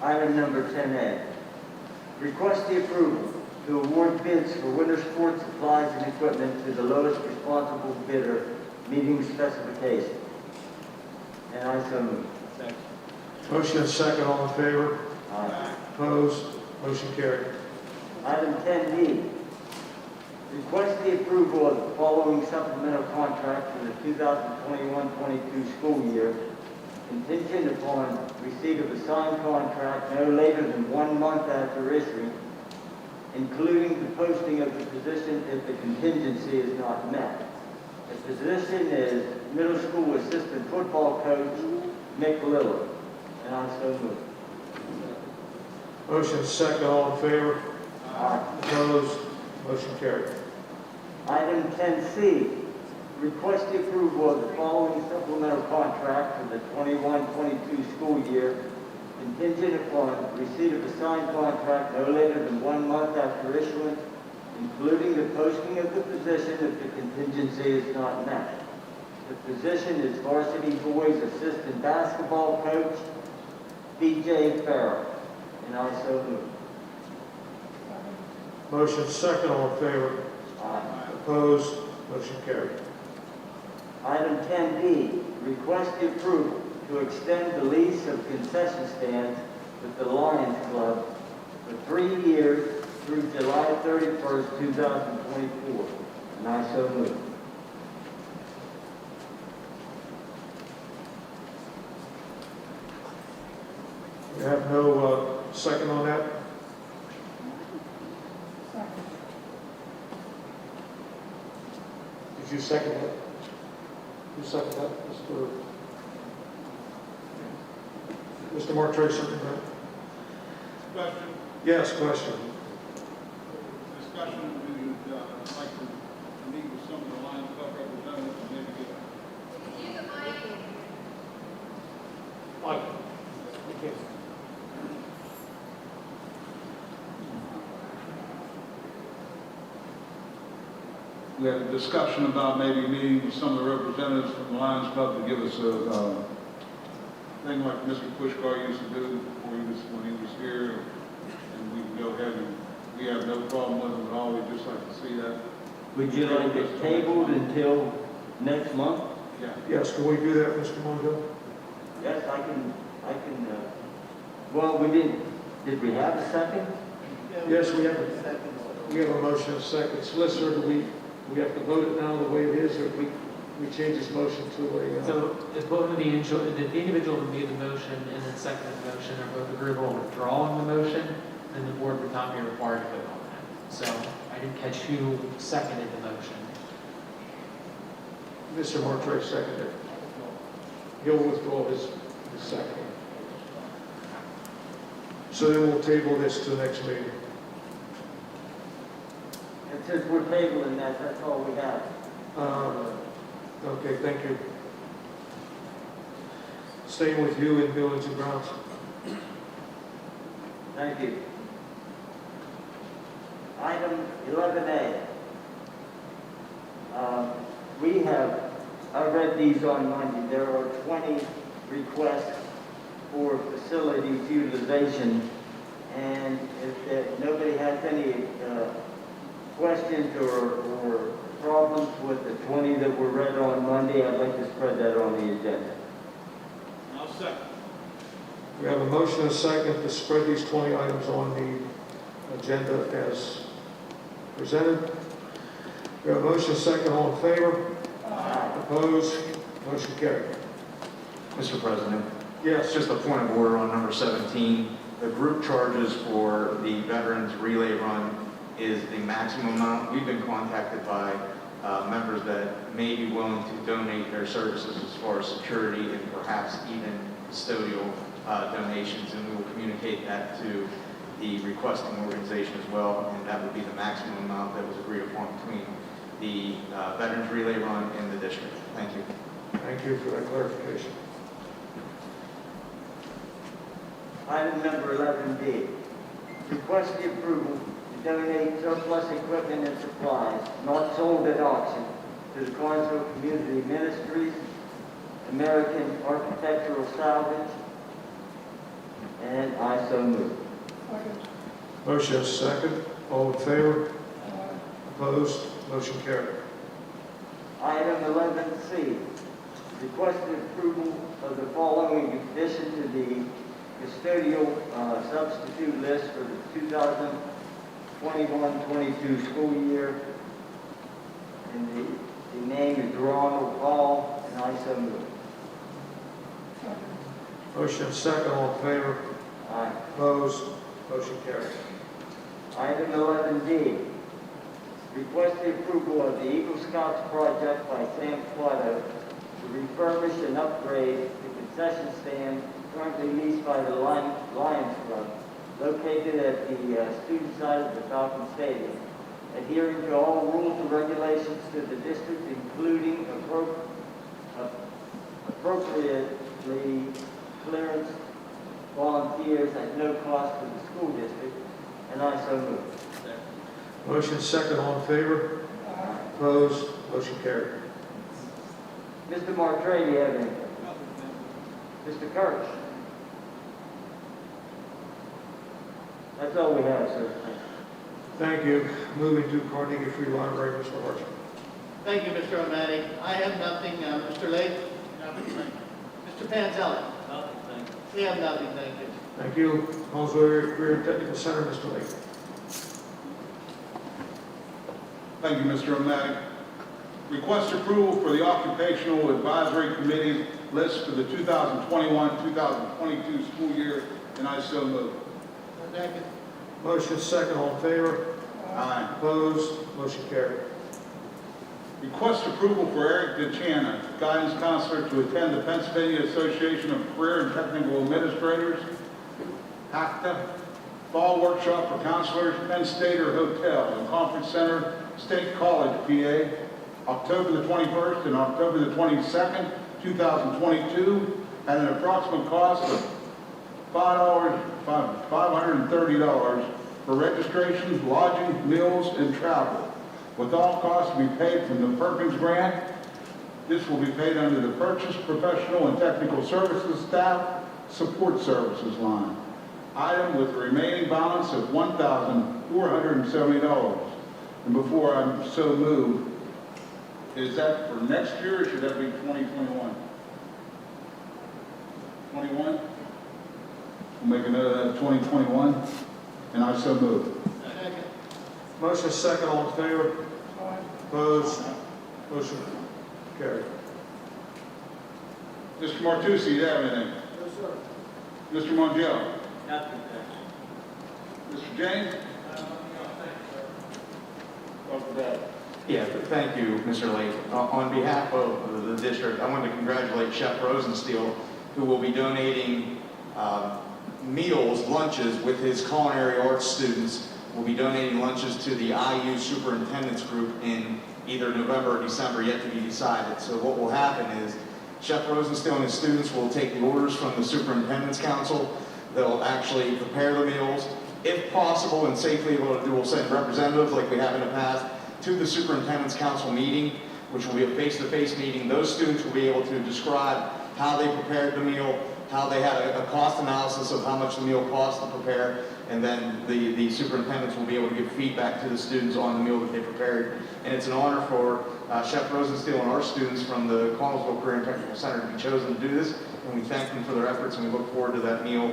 U: Item number 10A. Request the approval to award bids for winter sports supplies and equipment to the lowest responsible bidder meeting specifications. And I so move.
B: Second. Motion and second, all in favor?
U: Aye.
B: Opposed? Motion carried.
U: Item 10B. Request the approval of the following supplemental contract for the 2021-22 school year, contingent upon receipt of a signed contract no later than 1 month after issuing, including the posting of the position if the contingency is not met. The position is middle school assistant football coach, Mick Lillard, and I so move.
B: Motion second, all in favor? Opposed? Motion carried.
U: Item 10C, request the approval of the following supplemental contract for the 21-22 school year, contingent upon receipt of a signed contract no later than 1 month after issuance, including the posting of the position if the contingency is not met. The position is varsity boys assistant basketball coach, B.J. Farrell, and I so move.
B: Motion second, all in favor? Opposed? Motion carried.
U: Item 10D, request the approval to extend the lease of concession stands with the Lions Club for 3 years through July 31st, 2024. And I so move.
B: We have no second on that? Did you second that? You second that, Mr. Martre, second that?
D: Question,
B: Yes, question.
D: discussion, we would like to meet with some of the Lions Club representatives and maybe get
B: Mike. Okay.
D: we had a discussion about maybe meeting with some of the representatives from the Lions Club to give us a thing like Mr. Pushkar used to do when he was here, and we can go ahead and we have no problem with it at all. We'd just like to see that.
U: Would you like it tabled until next month?
D: Yeah.
B: Yes, can we do that, Mr. Mondo?
U: Yes, I can, well, we did we have a second?
B: Yes, we have a motion, a second. Solicitor, do we have to vote it now the way it is, or we change this motion to a...
A: So if both of the individual who made the motion and then seconded the motion are both agreeable to withdrawing the motion, then the board would not be required to vote on that. So I didn't catch who seconded the motion.
B: Mr. Martre seconded. He'll withdraw his second. So then we'll table this to the next meeting.
U: And since we're tabling that, that's all we have.
B: Okay, thank you. Staying with you in Buildings and Grounds.
U: Thank you. Item 11A. I read these on Monday. There are 20 requests for facilities utilization. And if nobody has any questions or problems with the 20 that were read on Monday, I'd like to spread that on the agenda.
D: I'll second.
B: We have a motion and a second to spread these 20 items on the agenda as presented. We have a motion and a second. All in favor? Opposed? Motion carried.
E: Mr. President?
B: Yes.
E: Just a point of order on number 17. The group charges for the Veterans Relay Run is the maximum amount. We've been contacted by members that may be willing to donate their services as far as security and perhaps even custodial donations, and we will communicate that to the requesting organization as well, and that would be the maximum amount that was agreed upon between the Veterans Relay Run and the district. Thank you.
B: Thank you for that clarification.
U: Item number 11B. Request the approval to donate surplus equipment and supplies not sold at auction to the Carnesville Community Ministries, American Architectural Salvage, and I so move.
B: Motion is second. All in favor? Opposed? Motion carried.
U: Item 11C. Request the approval of the following addition to the custodial substitute list for the 2021-22 school year. And the name is Ronald Hall, and I so move.
B: Motion is second. All in favor?
U: Aye.
B: Opposed? Motion carried.
U: Item 11D. Request the approval of the Eagle Scouts project by Sam Quatto to refurbish and upgrade the concession stand currently leased by the Lions Club located at the student side of the Falcon Stadium, adhering to all rules and regulations to the district, including appropriately clearance volunteers at no cost to the school district, and I so move.
B: Motion second, all in favor? Opposed? Motion carried.
U: Mr. Martre, do you have anything? Mr. Kirsch? That's all we have, sir.
B: Thank you. Moving to Carnegie Free Library, Mr. Horstman.
F: Thank you, Mr. O'Malley. I have nothing. Mr. Lake? Nothing, thank you. Mr. Panzelli? Nothing, thank you. We have nothing, thank you.
B: Thank you. Collinsville Career and Technical Center, Mr. Lake.
D: Thank you, Mr. O'Malley. Request approval for the Occupational Advisory Committee list for the 2021-2022 school year, and I so move.
F: Second.
B: Motion second, all in favor?
D: Aye.
B: Opposed? Motion carried.
D: Request approval for Eric DeChana, guidance counselor, to attend the Pennsylvania Association of Career and Technical Administrators, HACTA, fall workshop for counselors, Penn Stater Hotel and Conference Center, State College, PA, October the 21st and October the 22nd, 2022, at an approximate cost of $530 for registration, lodging, meals, and travel, with all costs to be paid from the Perkins Grant. This will be paid under the Purchase, Professional, and Technical Services Staff Support Services line. Item with the remaining balance of $1,470. And before I so move, is that for next year or should that be 2021? 21? We'll make a note of that, 2021, and I so move.
F: Second.
B: Motion second, all in favor? Opposed? Motion carried.
D: Mr. Martucci, you have anything?
F: No, sir.
D: Mr. Mongiel?
U: Nothing, thank
D: Mr. James?
U: Welcome back.
E: Yeah, thank you, Mr. Lake. On behalf of the district, I want to congratulate Chef Rosensteel, who will be donating meals, lunches with his culinary arts students. Will be donating lunches to the IU Superintendent's Group in either November or December, yet to be decided. So what will happen is Chef Rosensteel and his students will take the orders from the Superintendent's Council. They'll actually prepare the meals. If possible and safely, we'll send representatives like we have in the past to the Superintendent's Council meeting, which will be a face-to-face meeting. Those students will be able to describe how they prepared the meal, how they had a cost analysis of how much the meal cost to prepare, and then the superintendents will be able to give feedback to the students on the meal that they prepared. And it's an honor for Chef Rosensteel and our students from the Collinsville Career and Technical Center to be chosen to do this, and we thank them for their efforts, and we look forward to that meal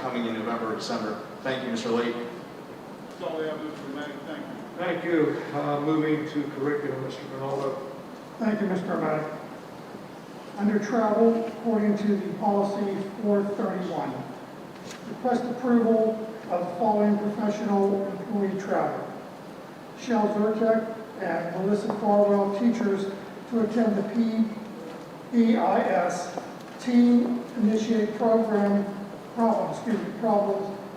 E: coming in November or December. Thank you, Mr. Lake.
D: That's all we have, Mr. O'Malley. Thank you.
B: Thank you. Moving to curriculum, Mr. Ronaldo.
V: Thank you, Mr. O'Malley. Under travel, according to the policy 431, request approval of the following professional employee travel. Shel Zurtek and Melissa Farwell, teachers, to attend the PEIS Team Initiate Problem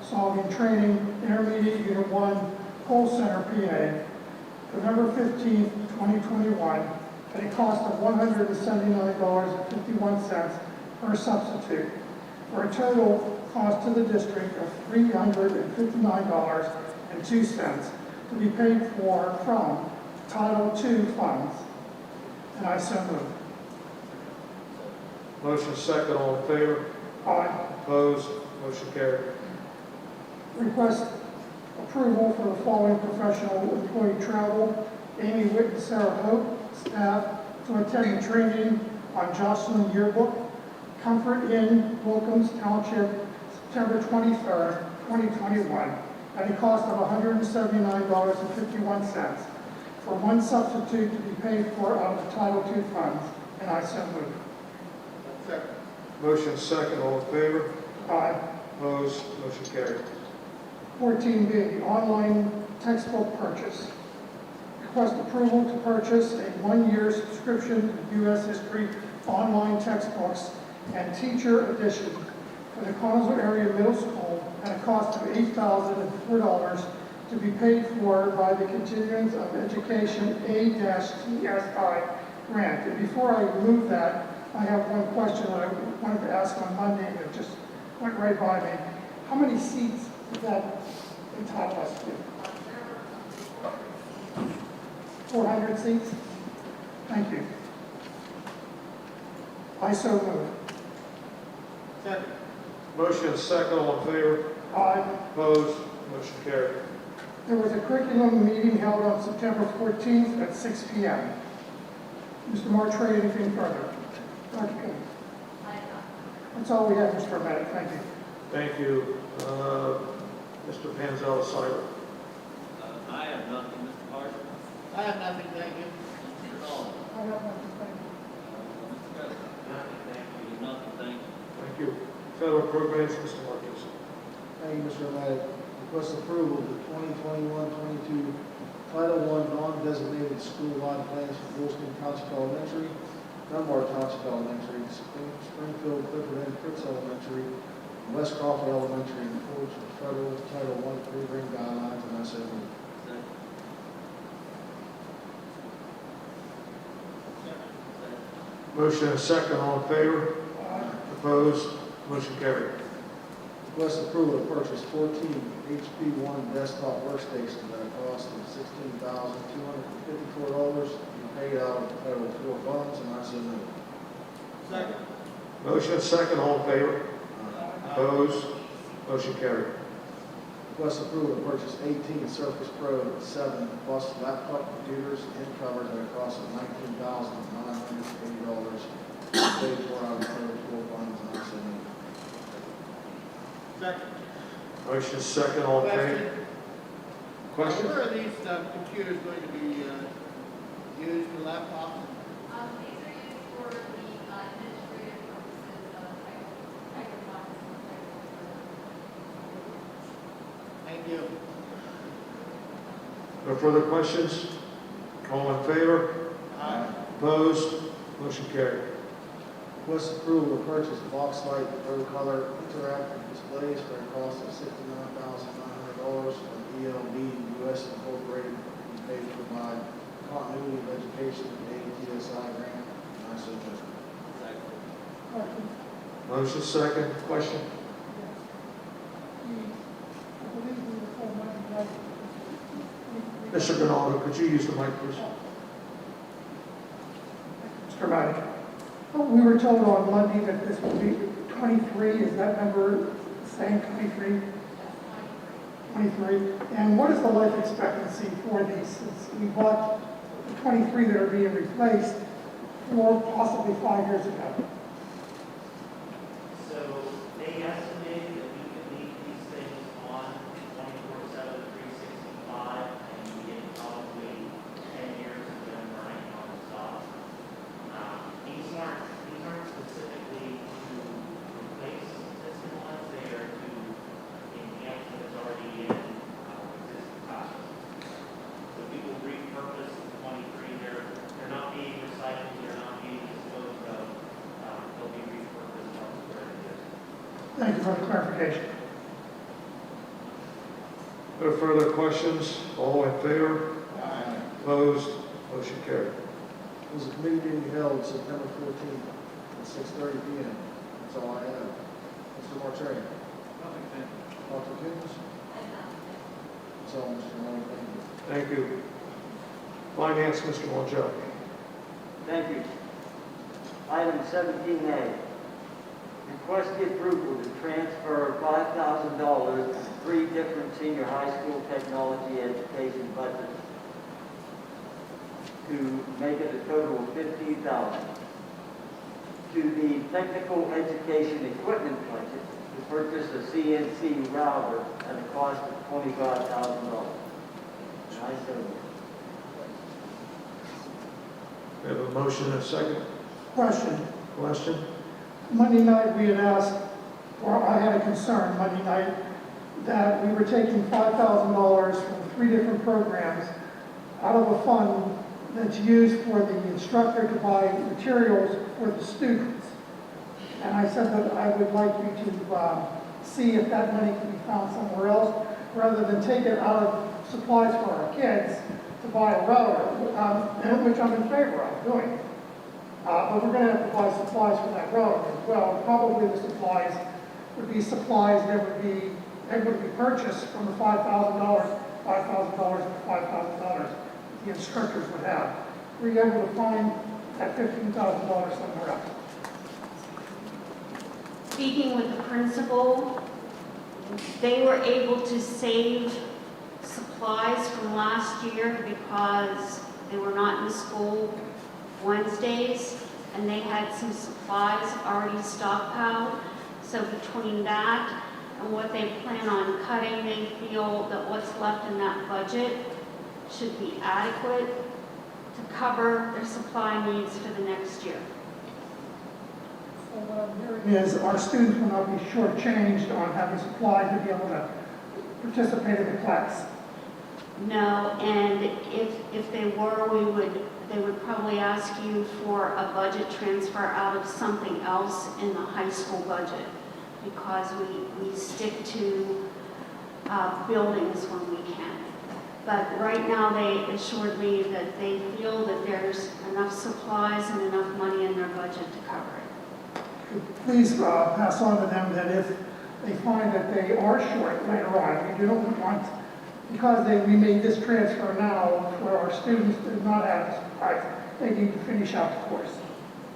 V: Solving Training, Intermediate Unit 1, Call Center, PA, November 15th, 2021, at a cost of $179.51 per substitute, for a total cost to the district of $359.02 to be paid for from Title II funds. And I so move.
B: Motion second, all in favor?
V: Aye.
B: Opposed? Motion carried.
V: Request approval for the following professional employee travel. Amy Witt and Sarah Hope, staff, to attend the training on Jocelyn Yearbook, Comfort Inn, Wilkins Township, September 23rd, 2021, at a cost of $179.51 for one substitute to be paid for out of the Title II funds, and I so move.
D: Second.
B: Motion second, all in favor?
V: Aye.
B: Opposed? Motion carried.
V: 14B, online textbook purchase. Request approval to purchase a one-year subscription to U.S. History online textbooks and teacher edition for the Collinsville Area Middle School at a cost of $8,004 to be paid for by the Continuance of Education A-TSI grant. And before I move that, I have one question that I wanted to ask on Monday and it just went right by me. How many seats does that entitle us to? 400 seats? Thank you. I so move.
F: Second.
B: Motion is second, all in favor?
V: Aye.
B: Opposed? Motion carried.
V: There was a curriculum meeting held on September 14th at 6 p.m. Mr. Martray, anything further? Dr. King? That's all we have, Mr. O'Malley. Thank you.
B: Thank you. Mr. Panzella, Cider.
H: I have nothing, Mr. Carson.
F: I have nothing, thank you.
H: Mr. Knoll.
V: I have nothing, thank you.
H: Mr. President. Nothing, thank you. Nothing, thank you.
B: Thank you. Federal programs, Mr. Marquez.
J: Thank you, Mr. O'Malley. Request approval of the 2021-22 Title I non-designated school-wide plans for Woolston Township Elementary, Dunbar Township Elementary, Springfield Clifford N. Fritz Elementary, and West Crawford Elementary in accordance with federal Title I program guidelines, and I so move.
B: Motion is second, all in favor? Opposed? Motion carried.
J: Request approval to purchase 14 HP1 desktop workstations at a cost of $16,254 and paid out of federal floor funds, and I so move.
F: Second.
B: Motion is second, all in favor? Opposed? Motion carried.
J: Request approval to purchase 18 Surface Pro 7 plus laptop computers and covers at a cost of $19,980 paid for out of federal floor funds, and I so move.
F: Second.
B: Motion is second, all in favor? Question?
F: Where are these computers going to be used for laptops?
C: These are used for the administrative purposes of
F: Thank you.
B: No further questions? All in favor?
F: Aye.
B: Opposed? Motion carried.
J: Request approval to purchase Boxlight Pro Color interactive displays for a cost of $69,900 from ELB US Incorporated and paid for by Continuity of Education ATSI grant, and I so move.
B: Motion second. Question? Mr. Gonaldo, could you use the mic, please?
V: Mr. O'Malley. We were told on Monday that this would be 23. Is that number the same, 23? 23. And what is the life expectancy for these? Since we bought the 23 that are being replaced 4, possibly 5 years ago.
W: So they estimated that we could leave these things on 24/7, 365, and we get probably 10 years of them running non-stop. These aren't specifically to replace existing ones. They are to enhance what's already in existing classrooms. So we will repurpose the 23. They're not being recycled. They're not being disposed of. They'll be repurposed elsewhere in the district.
V: Thank you for the clarification.
B: No further questions? All in favor?
J: Aye.
B: Opposed? Motion carried.
J: There was a committee meeting held September 14th at 6:30 p.m. That's all I have. Mr. Martray.
F: Nothing, thank you.
J: Dr. Kins. That's all, Mr. O'Malley. Thank you.
B: Thank you. Finance, Mr. Mongeau.
U: Thank you. Item 17A. Request the approval to transfer $5,000 from 3 different senior high school technology education budgets to make it a total of $15,000. To the technical education equipment budget to purchase a CNC router at a cost of $25,000. And I so move.
B: We have a motion and a second.
V: Question.
B: Question?
V: Monday night, we had asked, or I had a concern Monday night, that we were taking $5,000 from 3 different programs out of a fund that's used for the instructor to buy materials for the students. And I said that I would like you to see if that money can be found somewhere else, rather than take it out of supplies for our kids to buy a road, which I'm in favor of doing. But we're gonna have to buy supplies for that road as well. Probably the supplies would be supplies that would be purchased from the $5,000 and $5,000 the instructors would have. Were you able to find that $15,000 somewhere else?
C: Speaking with the principal, they were able to save supplies from last year because they were not in school Wednesdays, and they had some supplies already stockpiled. So between that and what they plan on cutting, they feel that what's left in that budget should be adequate to cover their supply needs for the next year.
V: So what I'm hearing is our students will not be shortchanged on having supplies to be able to participate in the class.
C: No, and if they were, they would probably ask you for a budget transfer out of something else in the high school budget, because we stick to buildings when we can. But right now, they assured me that they feel that there's enough supplies and enough money in their budget to cover it.
V: Please pass on to them that if they find that they are short later on, we don't want, because we made this transfer now for our students to not have the supplies, they need to finish out the course.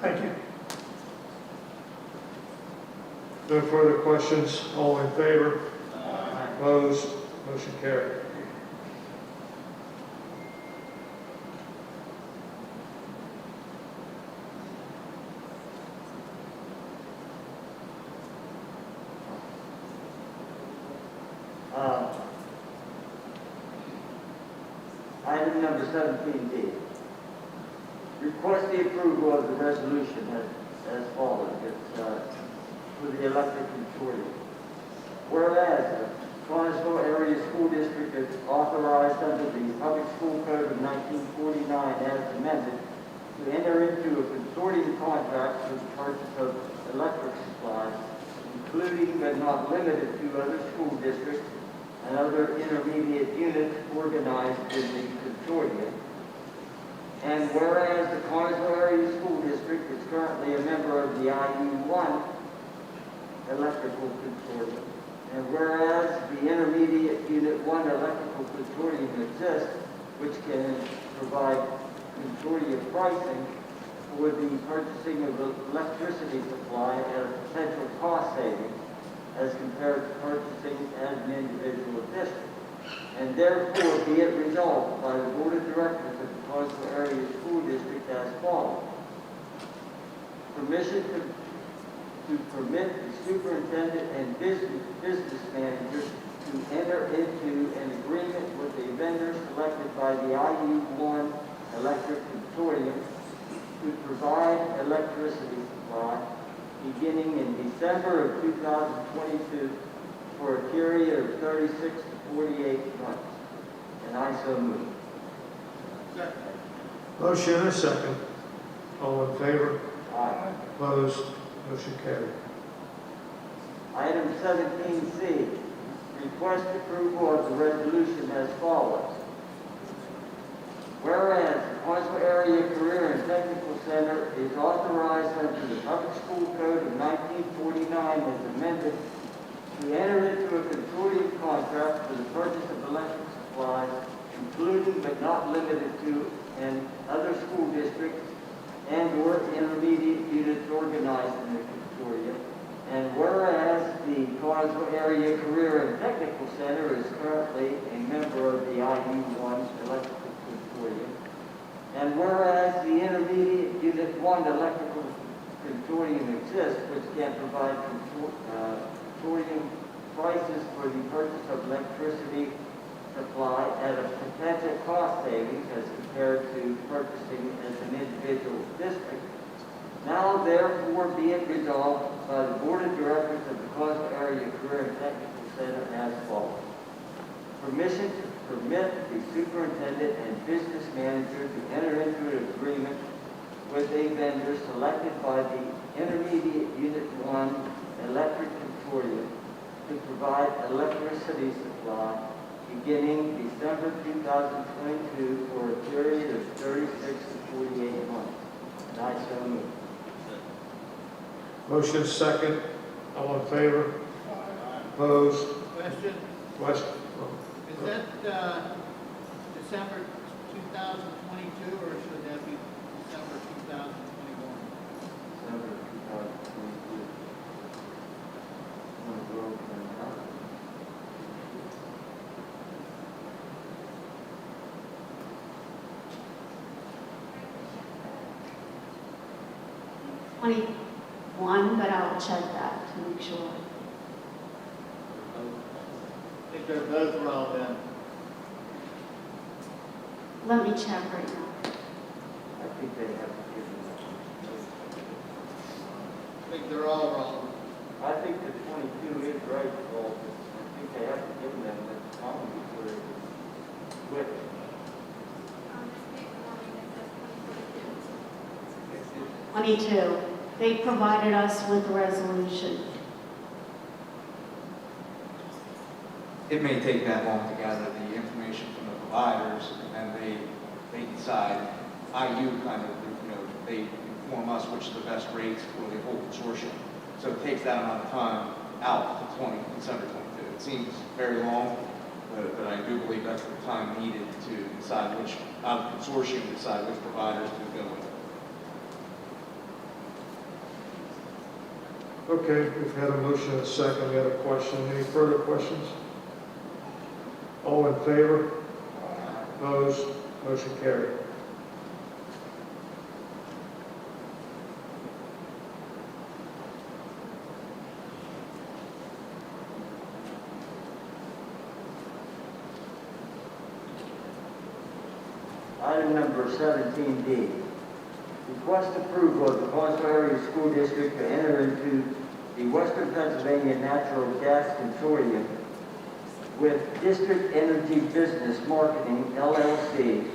V: Thank you.
B: No further questions? All in favor? Opposed? Motion carried.
U: Item number 17D. Request the approval of the resolution as follows. It's for the electric consortium. Whereas the Connellsville Area School District is authorized under the Public School Code of 1949 as amended to enter into a consortium contract for the purchase of electric supplies, including but not limited to other school districts and other intermediate units organized in the consortium. And whereas the Connellsville Area School District is currently a member of the IU1 Electrical Consortium, and whereas the Intermediate Unit 1 Electrical Consortium exists, which can provide consortium pricing for the purchasing of electricity supply at a potential cost savings as compared to purchasing as an individual district. And therefore be it resolved by the Board of Directors of the Connellsville Area School District as follows. Permission to permit the superintendent and business manager to enter into an agreement with a vendor selected by the IU1 Electric Consortium to provide electricity supply beginning in December of 2022 for a period of 36 to 48 months. And I so move.
F: Second.
B: Motion and a second. All in favor?
U: Aye.
B: Opposed? Motion carried.
U: Item 17C, request approval of the resolution as follows. Whereas the Connellsville Area Career and Technical Center is authorized under the Public School Code of 1949 as amended to enter into a consortium contract for the purchase of electric supplies, including but not limited to and other school districts and/or intermediate units organized in the consortium. And whereas the Connellsville Area Career and Technical Center is currently a member of the IU1 Electrical Consortium, and whereas the Intermediate Unit 1 Electrical Consortium exists, which can provide consortium prices for the purchase of electricity supply at a potential cost savings as compared to purchasing as an individual district. Now therefore be it resolved by the Board of Directors of the Connellsville Area Career and Technical Center as follows. Permission to permit the superintendent and business manager to enter into an agreement with a vendor selected by the Intermediate Unit 1 Electric Consortium, to provide electricity supply beginning December 2022 for a period of 36 to 48 months. And I so move.
B: Motion second. All in favor? Opposed?
F: Question,
B: Question?
F: is that December 2022, or should that be December 2021?
U: December 2022. I'm gonna go for now.
C: But I'll check that to make sure.
F: I think they're both wrong then.
C: Let me check right now.
U: I think they have to give them
F: I think they're all wrong.
U: I think the 22 is right, Paul. I think they have to give them the column before they quit.
C: 22. They provided us with a resolution.
E: It may take that long to gather the information from the providers, and then they decide, IU kind of, they inform us which is the best rates for the whole consortium. So it takes that amount of time out to December 22. It seems very long, but I do believe that's the time needed to decide which, out of the consortium, decide which providers to go with.
B: Okay, we've had a motion and a second. We had a question. Any further questions? All in favor? Opposed? Motion carried.
U: Item number 17D. Request approval of the Boston Area School District to enter into the Western Pennsylvania Natural Gas Consortium with District Energy Business Marketing, LLC,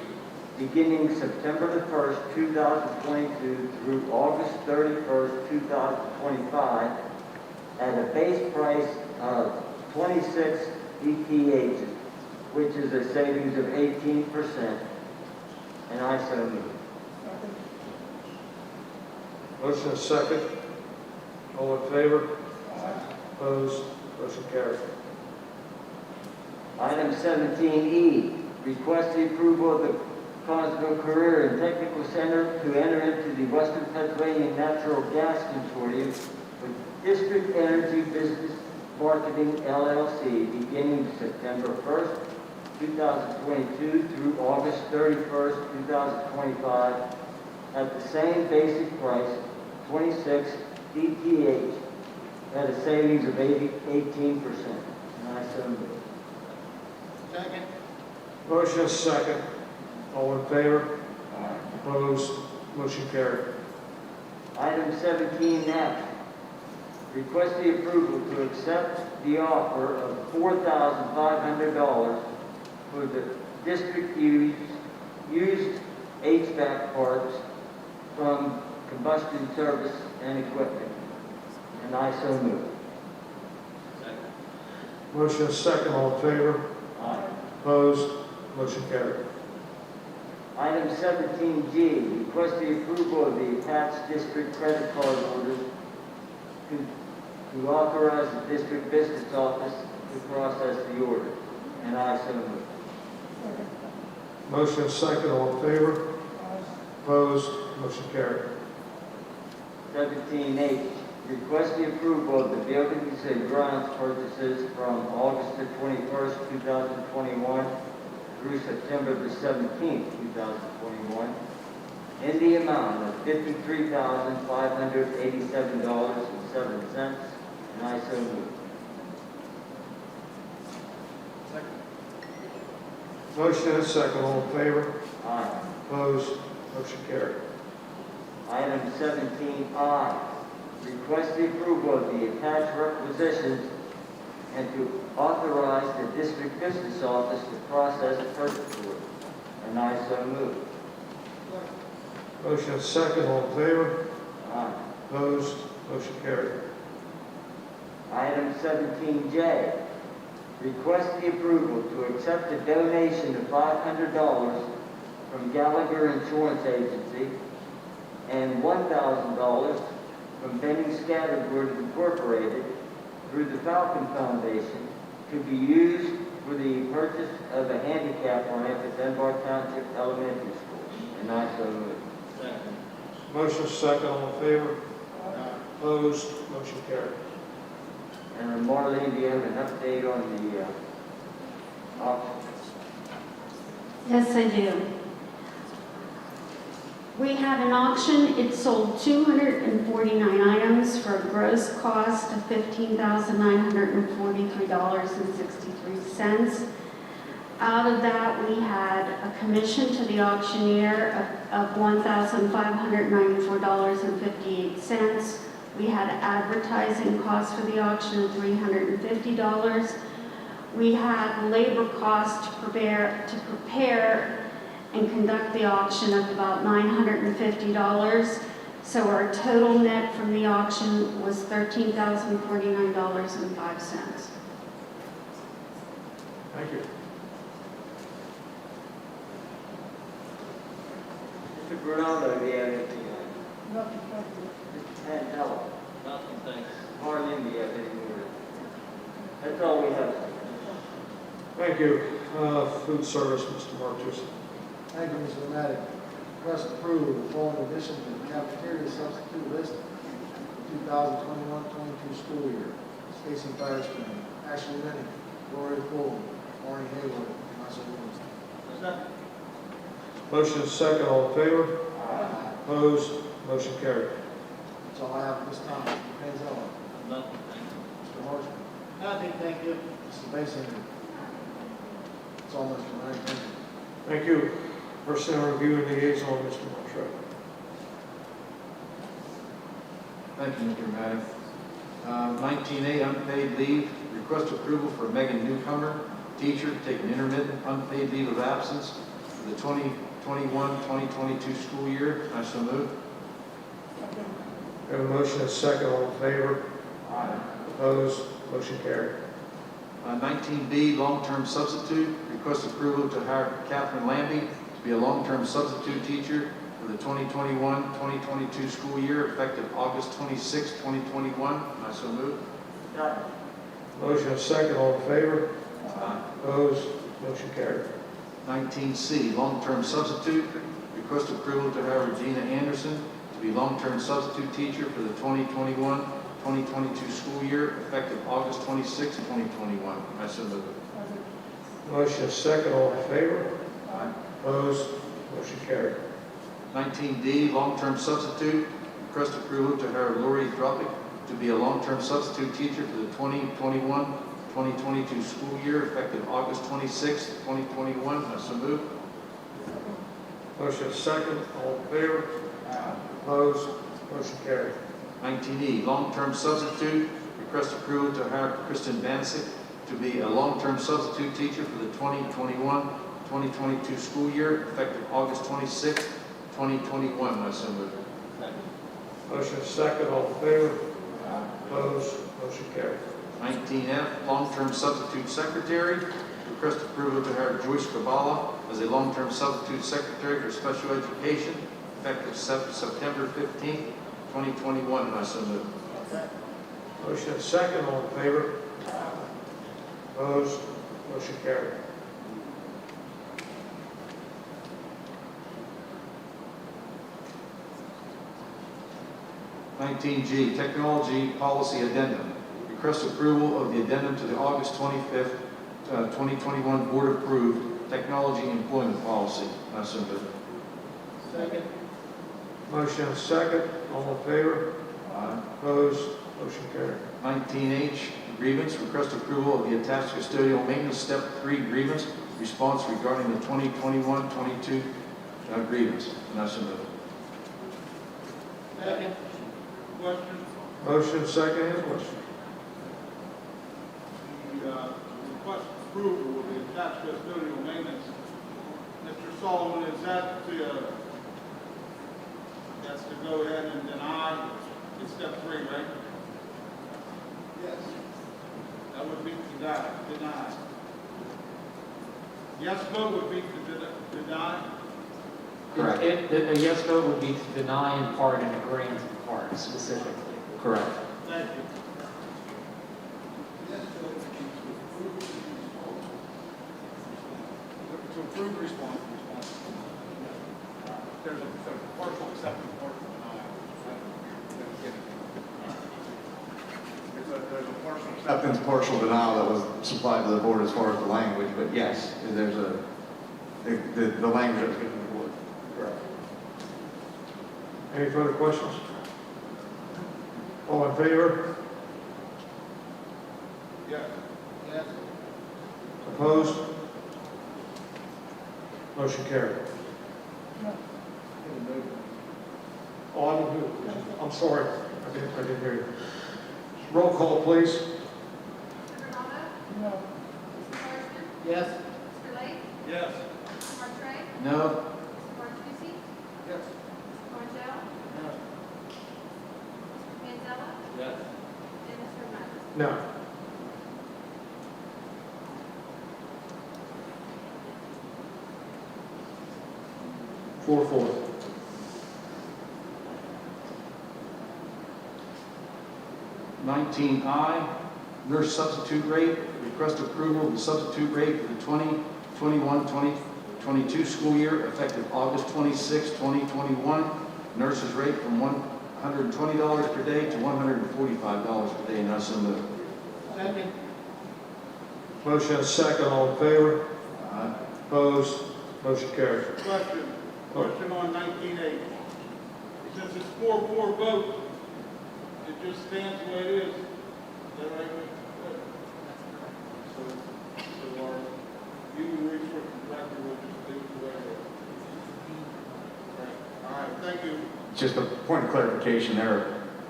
U: beginning September the 1st, 2022 through August 31st, 2025, at a base price of 26 ETH, which is a savings of 18%, and I so move.
B: Motion is second. All in favor? Opposed? Motion carried.
U: Item 17E, request the approval of the Cosgrove Career and Technical Center to enter into the Western Pennsylvania Natural Gas Consortium with District Energy Business Marketing, LLC, beginning September 1st, 2022 through August 31st, 2025, at the same basic price, 26 ETH, at a savings of 18%. And I so move.
F: Second.
B: Motion is second. All in favor? Opposed? Motion carried.
U: Item 17F, request the approval to accept the offer of $4,500 for the district used HVAC parts from combustion service and equipment. And I so move.
H: Second.
B: Motion is second. All in favor?
U: Aye.
B: Opposed? Motion carried.
U: Item 17G, request the approval of the attached district credit card orders to authorize the district business office to process the order. And I so move.
B: Motion is second. All in favor? Opposed? Motion carried.
U: 17H, request the approval of the buildings and grounds purchases from August the 21st, 2021 through September the 17th, 2021, in the amount of $53,587.07, and I so move.
B: Motion is second. All in favor?
U: Aye.
B: Opposed? Motion carried.
U: Item 17I, request the approval of the attached requisitions and to authorize the district business office to process the purchase order. And I so move.
B: Motion is second. All in favor?
U: Aye.
B: Opposed? Motion carried.
U: Item 17J, request the approval to accept a donation of $500 from Gallagher Insurance Agency and $1,000 from Benning Scattergood Incorporated through the Falcon Foundation to be used for the purchase of a handicap ramp at Dunbar Township Elementary School. And I so move.
H: Second.
B: Motion second, all in favor? Opposed? Motion carried.
U: And Marlene, do you have an update on the auction?
C: Yes, I do. We had an auction. It sold 249 items for a gross cost of $15,943.63. Out of that, we had a commission to the auctioneer of $1,594.58. We had advertising costs for the auction of $350. We had labor costs to prepare and conduct the auction of about $950. So our total net from the auction was $13,049.05.
B: Thank you.
U: Mr. Bernardo, do you have anything?
F: Nothing, thank you.
U: Mr. Pantella?
H: Nothing, thanks.
U: Marlene, do you have any more? That's all we have.
B: Thank you. Food service, Mr. Martus.
J: Thank you, Mr. Matic. Request approval of the following addition to the cafeteria substitute list for 2021-22 school year. Stacy Firestone, Ashley Lenny, Gloria Cole, Maureen Hayward, and myself.
F: Second.
B: Motion is second, all in favor? Opposed? Motion carried.
J: That's all I have at this time. Mr. Panzella.
H: Nothing, thanks.
J: Mr. Horstman.
F: Nothing, thank you.
J: Mr. Basin. That's all, Mr. Matic. Thank you.
B: Thank you. Personnel review and liaison, Mr. Montreux.
I: Thank you, Mr. Madden. 19A, unpaid leave. Request approval for Megan Newcomer, teacher, to take an intermittent unpaid leave of absence for the 2021-2022 school year. I so move.
B: We have a motion and a second, all in favor? Opposed? Motion carried.
I: 19B, long-term substitute. Request approval to hire Catherine Lambie to be a long-term substitute teacher for the 2021-2022 school year, effective August 26, 2021. I so move.
B: Motion and a second, all in favor? Opposed? Motion carried.
I: 19C, long-term substitute. Request approval to hire Regina Anderson to be long-term substitute teacher for the 2021-2022 school year, effective August 26, 2021. I so move.
B: Motion and a second, all in favor? Opposed? Motion carried.
I: 19D, long-term substitute. Request approval to hire Lori Dropick to be a long-term substitute teacher for the 2021-2022 school year, effective August 26, 2021. I so move.
B: Motion and a second, all in favor? Opposed? Motion carried.
I: 19E, long-term substitute. Request approval to hire Kristen Bansick to be a long-term substitute teacher for the 2021-2022 school year, effective August 26, 2021. I so move.
B: Motion and a second, all in favor? Opposed? Motion carried.
I: 19F, long-term substitute secretary. Request approval to hire Joyce Kabbalah as a long-term substitute secretary for special education, effective September 15, 2021. I so move.
B: Motion and a second, all in favor? Opposed? Motion carried.
I: G, technology policy addendum. Request approval of the addendum to the August 25th, 2021 board approved technology employment policy. I so move.
F: Second.
B: Motion and a second, all in favor? Opposed? Motion carried.
I: 19H, grievance. Request approval of the attached custodial maintenance step 3 grievance response regarding the 2021-22 grievance. And I so move.
F: Second. Question?
B: Motion and second, any question?
D: The request approval of the attached custodial maintenance. Mr. Solomon, is that that's to go ahead and deny it's step 3, right? Yes. That would be denied. Yes vote would be to deny.
E: Correct.
A: A yes vote would be to deny in part and a grant in part specifically.
E: Correct.
D: Thank you. To approve the response. There's a partial acceptance, partial denial. There's a partial
E: Acceptance, partial denial that was supplied to the board as far as the language, but yes, there's the language that was given to the board. Correct.
B: Any further questions? All in favor?
D: Yes. Yes.
B: Opposed? Motion carried. Oh, I didn't do it. I'm sorry. I didn't hear you. Roll call, please.
C: Mr. Ronaldo? No. Mr. Horstman?
F: Yes.
C: Mr. Lake?
D: Yes.
C: Mr. Martre?
I: No.
C: Mr. Martucci?
D: Yes.
C: Mr. Montiel?
D: No.
C: Mr. Manzella?
H: Yes.
C: And Mr. O'Malley?
B: No. Four.
I: 19I, nurse substitute rate. Request approval of the substitute rate for the 2021-2022 school year effective August 26, 2021. Nurses rate from $120 per day to $145 per day, and I so move.
F: Second.
B: Motion is second. All in favor?
I: Aye.
B: Opposed? Motion carried.
D: Question on 19A. Since it's 4-4 vote, it just stands the way it is. Is that right? So our human resource director will just leave it the way it is. Right. All right, thank you.
E: Just a point of clarification, there are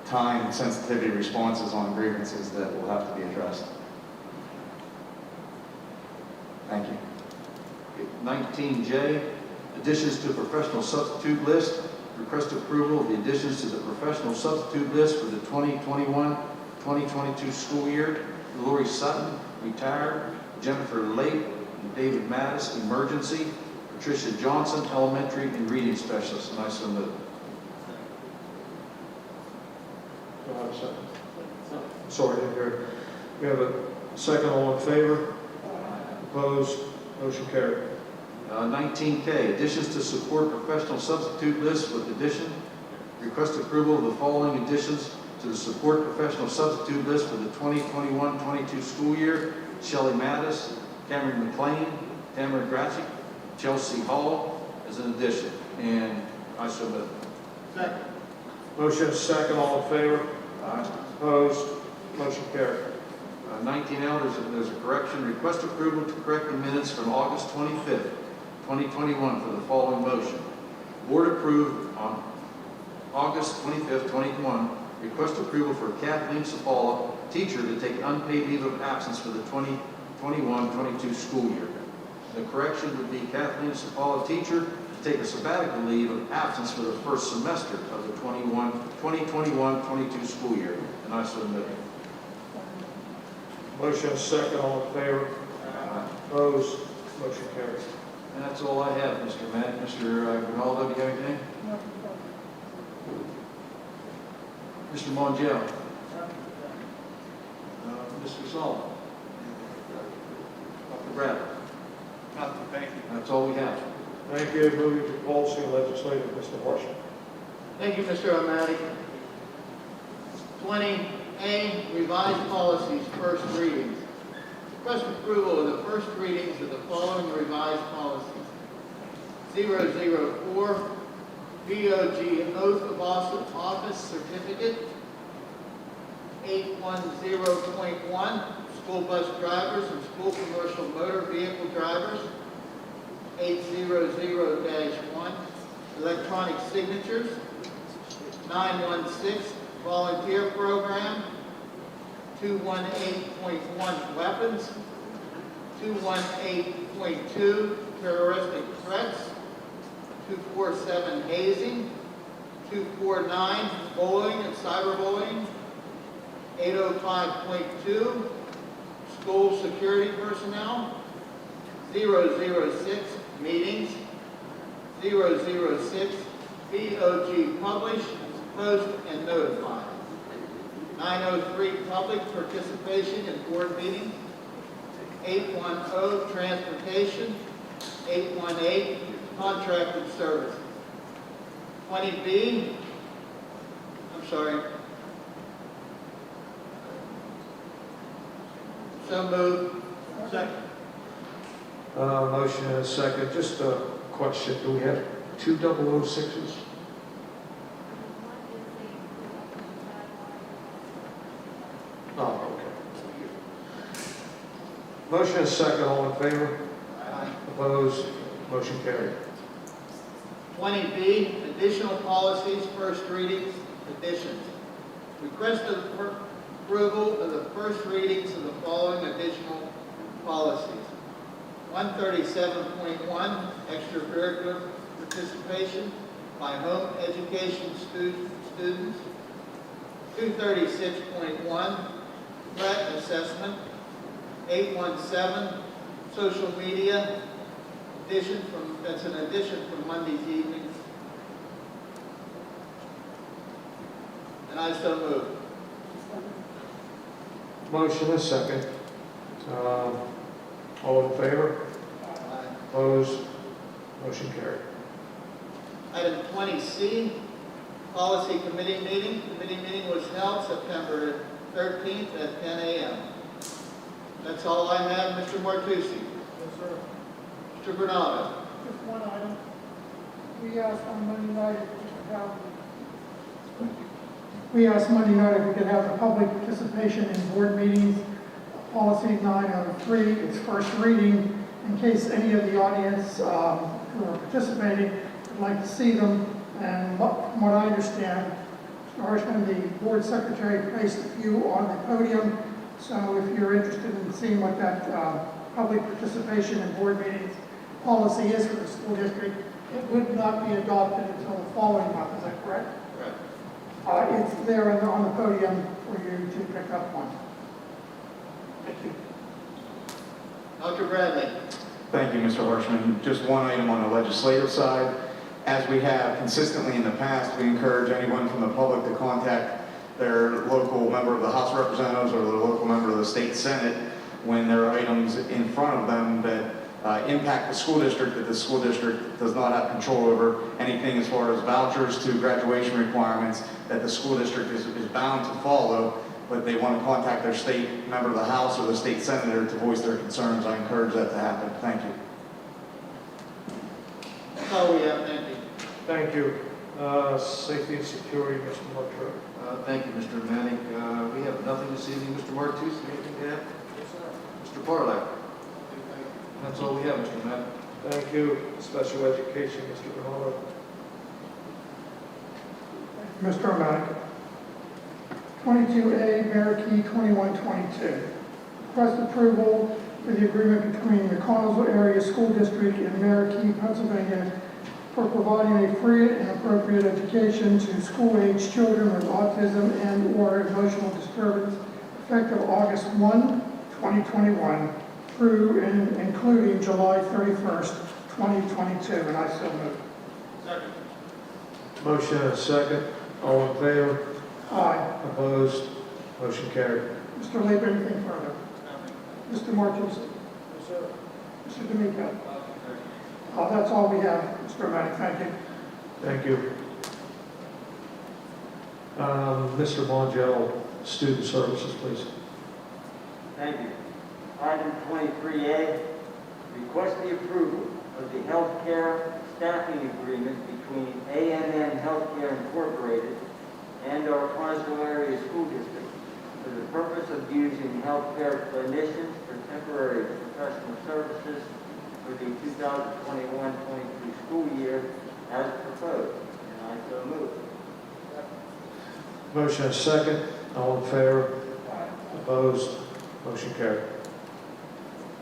E: time sensitivity responses on grievances that will have to be addressed. Thank you.
I: 19J, additions to professional substitute list. Request approval of the additions to the professional substitute list for the 2021-2022 school year. Lori Sutton, retired. Jennifer Lake and David Mattis, emergency. Patricia Johnson, elementary and reading specialist. And I so move.
B: Do I have a second? Sorry, I didn't hear it. We have a second. All in favor? Opposed? Motion carried.
I: 19K, additions to support professional substitute list with addition. Request approval of the following additions to the support professional substitute list for the 2021-22 school year. Shelley Mattis, Cameron McLean, Tamara Gratchik, Chelsea Hall as an addition. And I so move.
D: Second.
B: Motion is second. All in favor?
I: Aye.
B: Opposed? Motion carried.
I: 19L, there's a correction. Request approval to correct the minutes from August 25th, 2021 for the following motion. Board approved on August 25th, 2021, request approval for Kathleen Sapala, teacher, to take unpaid leave of absence for the 2021-22 school year. The correction would be Kathleen Sapala, teacher, to take a sabbatical leave of absence for the first semester of the 2021-22 school year. And I so move.
B: Motion is second. All in favor? Opposed? Motion carries.
I: And that's all I have, Mr. Matt. Mr. Ronaldo, do you have anything? Mr. Montiel? Mr. Solomon? Dr. Bradley?
D: Nothing, thank you.
I: That's all we have.
B: Thank you. Moving to policy and legislative, Mr. Horstman.
F: Thank you, Mr. O'Malley. 20A, revised policies, first readings. Request approval of the first readings of the following revised policies. 004, VOG Oath of Office Certificate. 810.1, school bus drivers and school commercial motor vehicle drivers. 800-1, electronic signatures. 916, volunteer program. 218.1, weapons. 218.2, terroristic threats. 247, hazing. 249, bullying and cyberbullying. 805.2, school security personnel. 006, meetings. 006, BOG, publish, post, and notify. 903, public participation in board meetings. 810, transportation. 818, contracted services. 20B, I'm sorry. So moved. Second.
B: Motion and a second. Just a question. Do we have 2 006s? Oh, okay. Motion and a second. All in favor?
F: Aye.
B: Opposed? Motion carried.
F: 20B, additional policies, first readings, additions. Request approval of the first readings of the following additional policies. 137.1, extracurricular participation by home education students. 236.1, threat assessment. 817, social media. That's an addition from Monday's evenings. And I so move.
B: Motion and a second. All in favor? Opposed? Motion carried.
F: Item 20C, policy committee meeting. Committee meeting was held September 13th at 10 a.m. That's all I have, Mr. Martucci.
V: Yes, sir.
F: Mr. Bernardo.
V: Just one item. We asked on Monday night if we could have the public participation in board meetings. Policy 903, its first reading, in case any of the audience who are participating would like to see them. And from what I understand, Mr. Harshman, the board secretary, placed a few on the podium. So if you're interested in seeing what that public participation in board meetings policy is for the school district, it would not be adopted until the following month. Is that correct?
F: Correct.
V: It's there on the podium for you to pick up one. Thank you.
F: Dr. Bradley.
E: Thank you, Mr. Harshman. Just one item on the legislative side. As we have consistently in the past, we encourage anyone from the public to contact their local member of the House of Representatives or their local member of the State Senate when there are items in front of them that impact the school district that the school district does not have control over. Anything as far as vouchers to graduation requirements that the school district is bound to follow, but they want to contact their state member of the House or the state senator to voice their concerns. I encourage that to happen. Thank you.
F: That's all we have. Thank you.
B: Thank you. Safety and security, Mr. Martucci.
I: Thank you, Mr. Manning. We have nothing this evening. Mr. Martucci, anything to add? Yes, sir. Mr. Parlak. That's all we have, Mr. Manning.
B: Thank you. Special education, Mr. Bernardo.
V: Mr. O'Malley. 22A, Marquee 2122. Request approval for the agreement between the Connellsville Area School District and Marquee, Pennsylvania for providing a free and appropriate education to school-age children with autism and/or emotional disturbance effective August 1, 2021 through and including July 31st, 2022. And I so move.
F: Second.
B: Motion and a second. All in favor?
V: Aye.
B: Opposed? Motion carried.
V: Mr. Labor, anything further? Mr. Martucci?
J: Yes, sir.
V: Mr. D'Amico? That's all we have, Mr. O'Malley. Thank you.
B: Thank you. Mr. Mongel, Student Services, please.
U: Thank you. Item 23A, request the approval of the healthcare staffing agreement between ANN Healthcare Incorporated and our Connellsville Area School District for the purpose of using healthcare clinicians for temporary professional services for the 2021-22 school year as proposed. And I so move.
B: Motion and a second. All in favor? Opposed? Motion carried.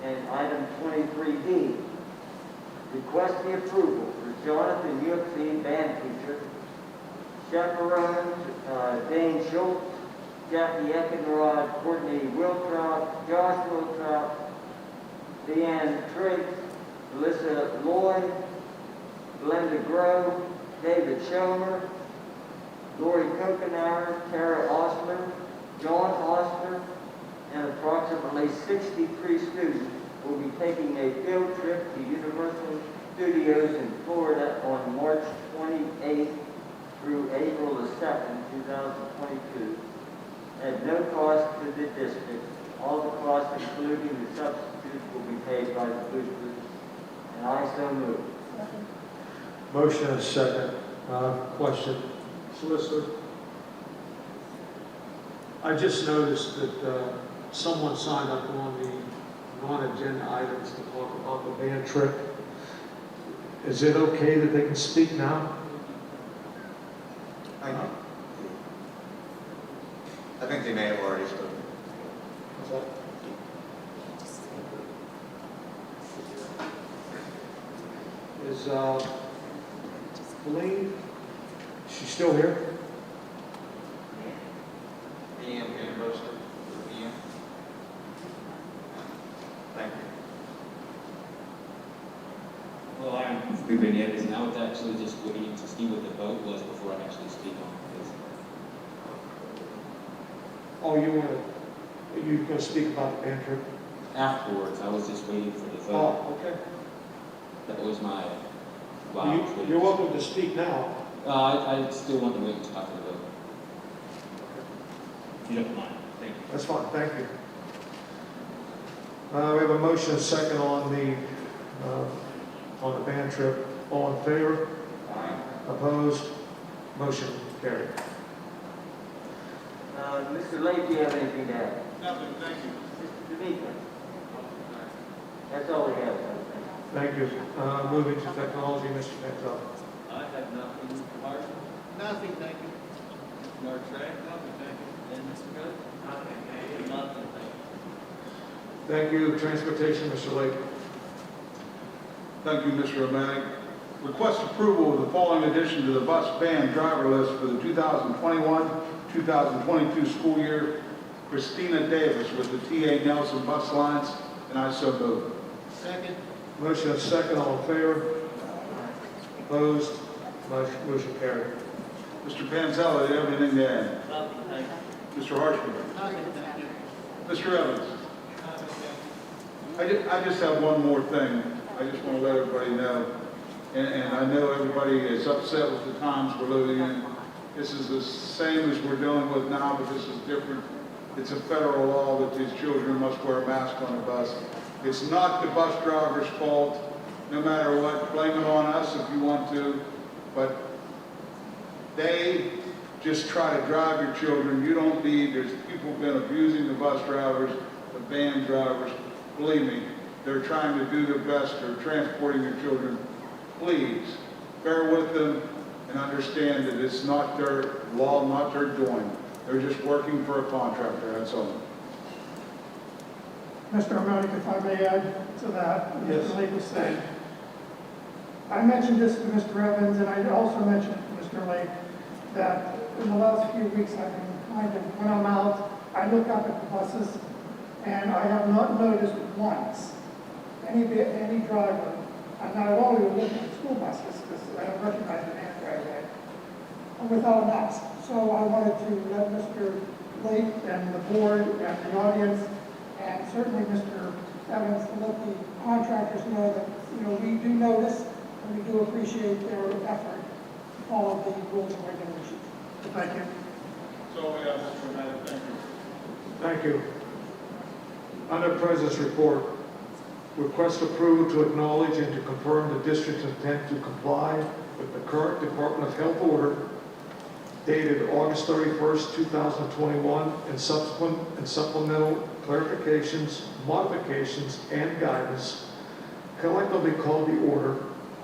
U: And item 23D, request the approval for Jonathan UFC band teacher, chaperone Dane Schultz, Jackie Eckenrod, Courtney Wiltrout, Josh Wiltrout, Deanne Trigg, Melissa Lloyd, Glenda Grove, David Schomer, Lori Kokenauer, Tara Osler, John Osler, and approximately 63 students will be taking a field trip to Universal Studios in Florida on March 28th through April the 2nd, 2022, at no cost to the district. All the costs, including the substitutes, will be paid by the boosters, and I so move.
B: Motion and second. Question. Solicitor. I just noticed that someone signed up on the non-agenda items to talk about the band trip. Is it okay that they can speak now?
E: Thank you. I think they may have already spoken.
B: What's that? Is Colleen, she's still here?
E: PM being posted. PM. Thank you.
K: Well, I'm Ruben Evans, and I was actually just waiting to see what the vote was before I actually speak on this.
B: Oh, you going to speak about the band trip?
K: Afterwards, I was just waiting for the vote.
B: Oh, okay.
K: That was my...
B: You're welcome to speak now.
K: I still want to wait until after the vote. If you don't mind. Thank you.
B: That's fine, thank you. We have a motion and second on the band trip. All in favor?
K: Aye.
B: Opposed? Motion carried.
U: Mr. Lake, do you have anything to add?
D: Nothing, thank you.
U: Mr. D'Amico? That's all we have, sir.
B: Thank you. Moving to technology, Mr. Pantel.
H: I have nothing, Mr. Marshall.
F: Nothing, thank you.
H: Mr. Martrack, nothing, thank you. And Mr. Good? Nothing, thank you. Nothing, thank you.
B: Thank you. Transportation, Mr. Lake.
D: Thank you, Mr. O'Malley. Request approval of the following addition to the bus band driver list for the 2021-2022 school year. Christina Davis with the T.A. Nelson Bus Lines, and I so move.
F: Second.
B: Motion and second. All in favor? Opposed? Motion carried.
D: Mr. Panzella, do you have anything to add?
H: Nothing, thank you.
D: Mr. Harshman?
F: Nothing, thank you.
D: Mr. Evans? I just have one more thing. I just want to let everybody know, and I know everybody is upset with the times we're living in. This is the same as we're dealing with now, but this is different. It's a federal law that these children must wear a mask on a bus. It's not the bus driver's fault, no matter what. Blame it on us if you want to, but they just try to drive your children. You don't need, there's people who've been abusing the bus drivers, the van drivers. Believe me, they're trying to do their best. They're transporting your children. Please, bear with them and understand that it's not their law, not their doing. They're just working for a contractor, that's all.
V: Mr. O'Malley, if I may add to that, what
B: Yes.
V: Mr. Lake was saying. I mentioned this to Mr. Evans, and I also mentioned to Mr. Lake that in the last few weeks, I've been kind of, when I'm out, I look up at the buses, and I have not noticed once any driver, and not only looking at school buses, because I don't recognize the name right away, without a mask. So I wanted to let Mr. Lake and the board and the audience, and certainly Mr. Evans, to let the contractors know that, we do notice and we do appreciate their effort to follow the rules and regulations. Thank you.
D: So, Mr. O'Malley, thank you.
B: Thank you. Under President's report, request approval to acknowledge and to confirm the district's intent to comply with the current Department of Health order dated August 31st, 2021, and subsequent and supplemental clarifications, modifications, and guidance, collectively called the order,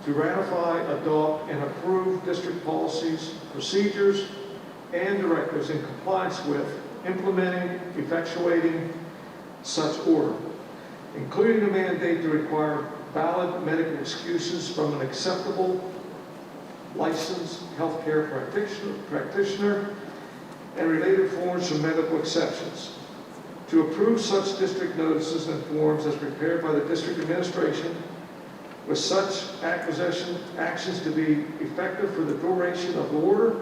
B: to ratify, adopt, and approve district policies, procedures, and directives in compliance with, implementing, effectuating such order, including a mandate to require valid medical excuses from an acceptable licensed healthcare practitioner and related forms for medical exceptions. To approve such district notices and forms as prepared by the district administration, with such actions to be effective for the duration of the order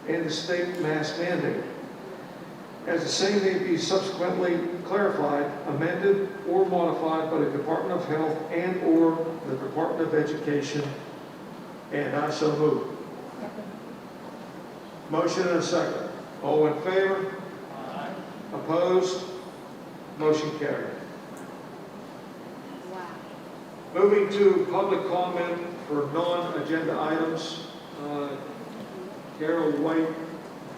B: and the state mask mandate, as the same may be subsequently clarified, amended, or modified by the Department of Health and/or the Department of Education, and I so move. Motion and a second. All in favor?
H: Aye.
B: Opposed? Motion carried. Moving to public comment for non-agenda items. Carol White,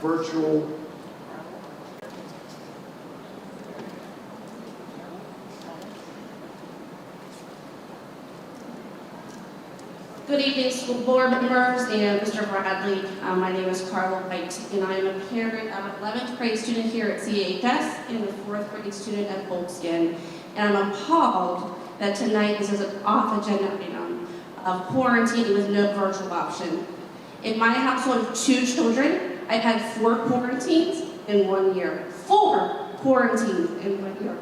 B: virtual.
L: Good evening, school board members and Mr. Bradley. My name is Carla White, and I am a parent of an 11th grade student here at CHS and a 4th grade student at Bolskin. And I'm appalled that tonight this is an off-agenda item of quarantine with no virtual option. In my household of 2 children, I've had 4 quarantines in 1 year. 4 quarantines in 1 year.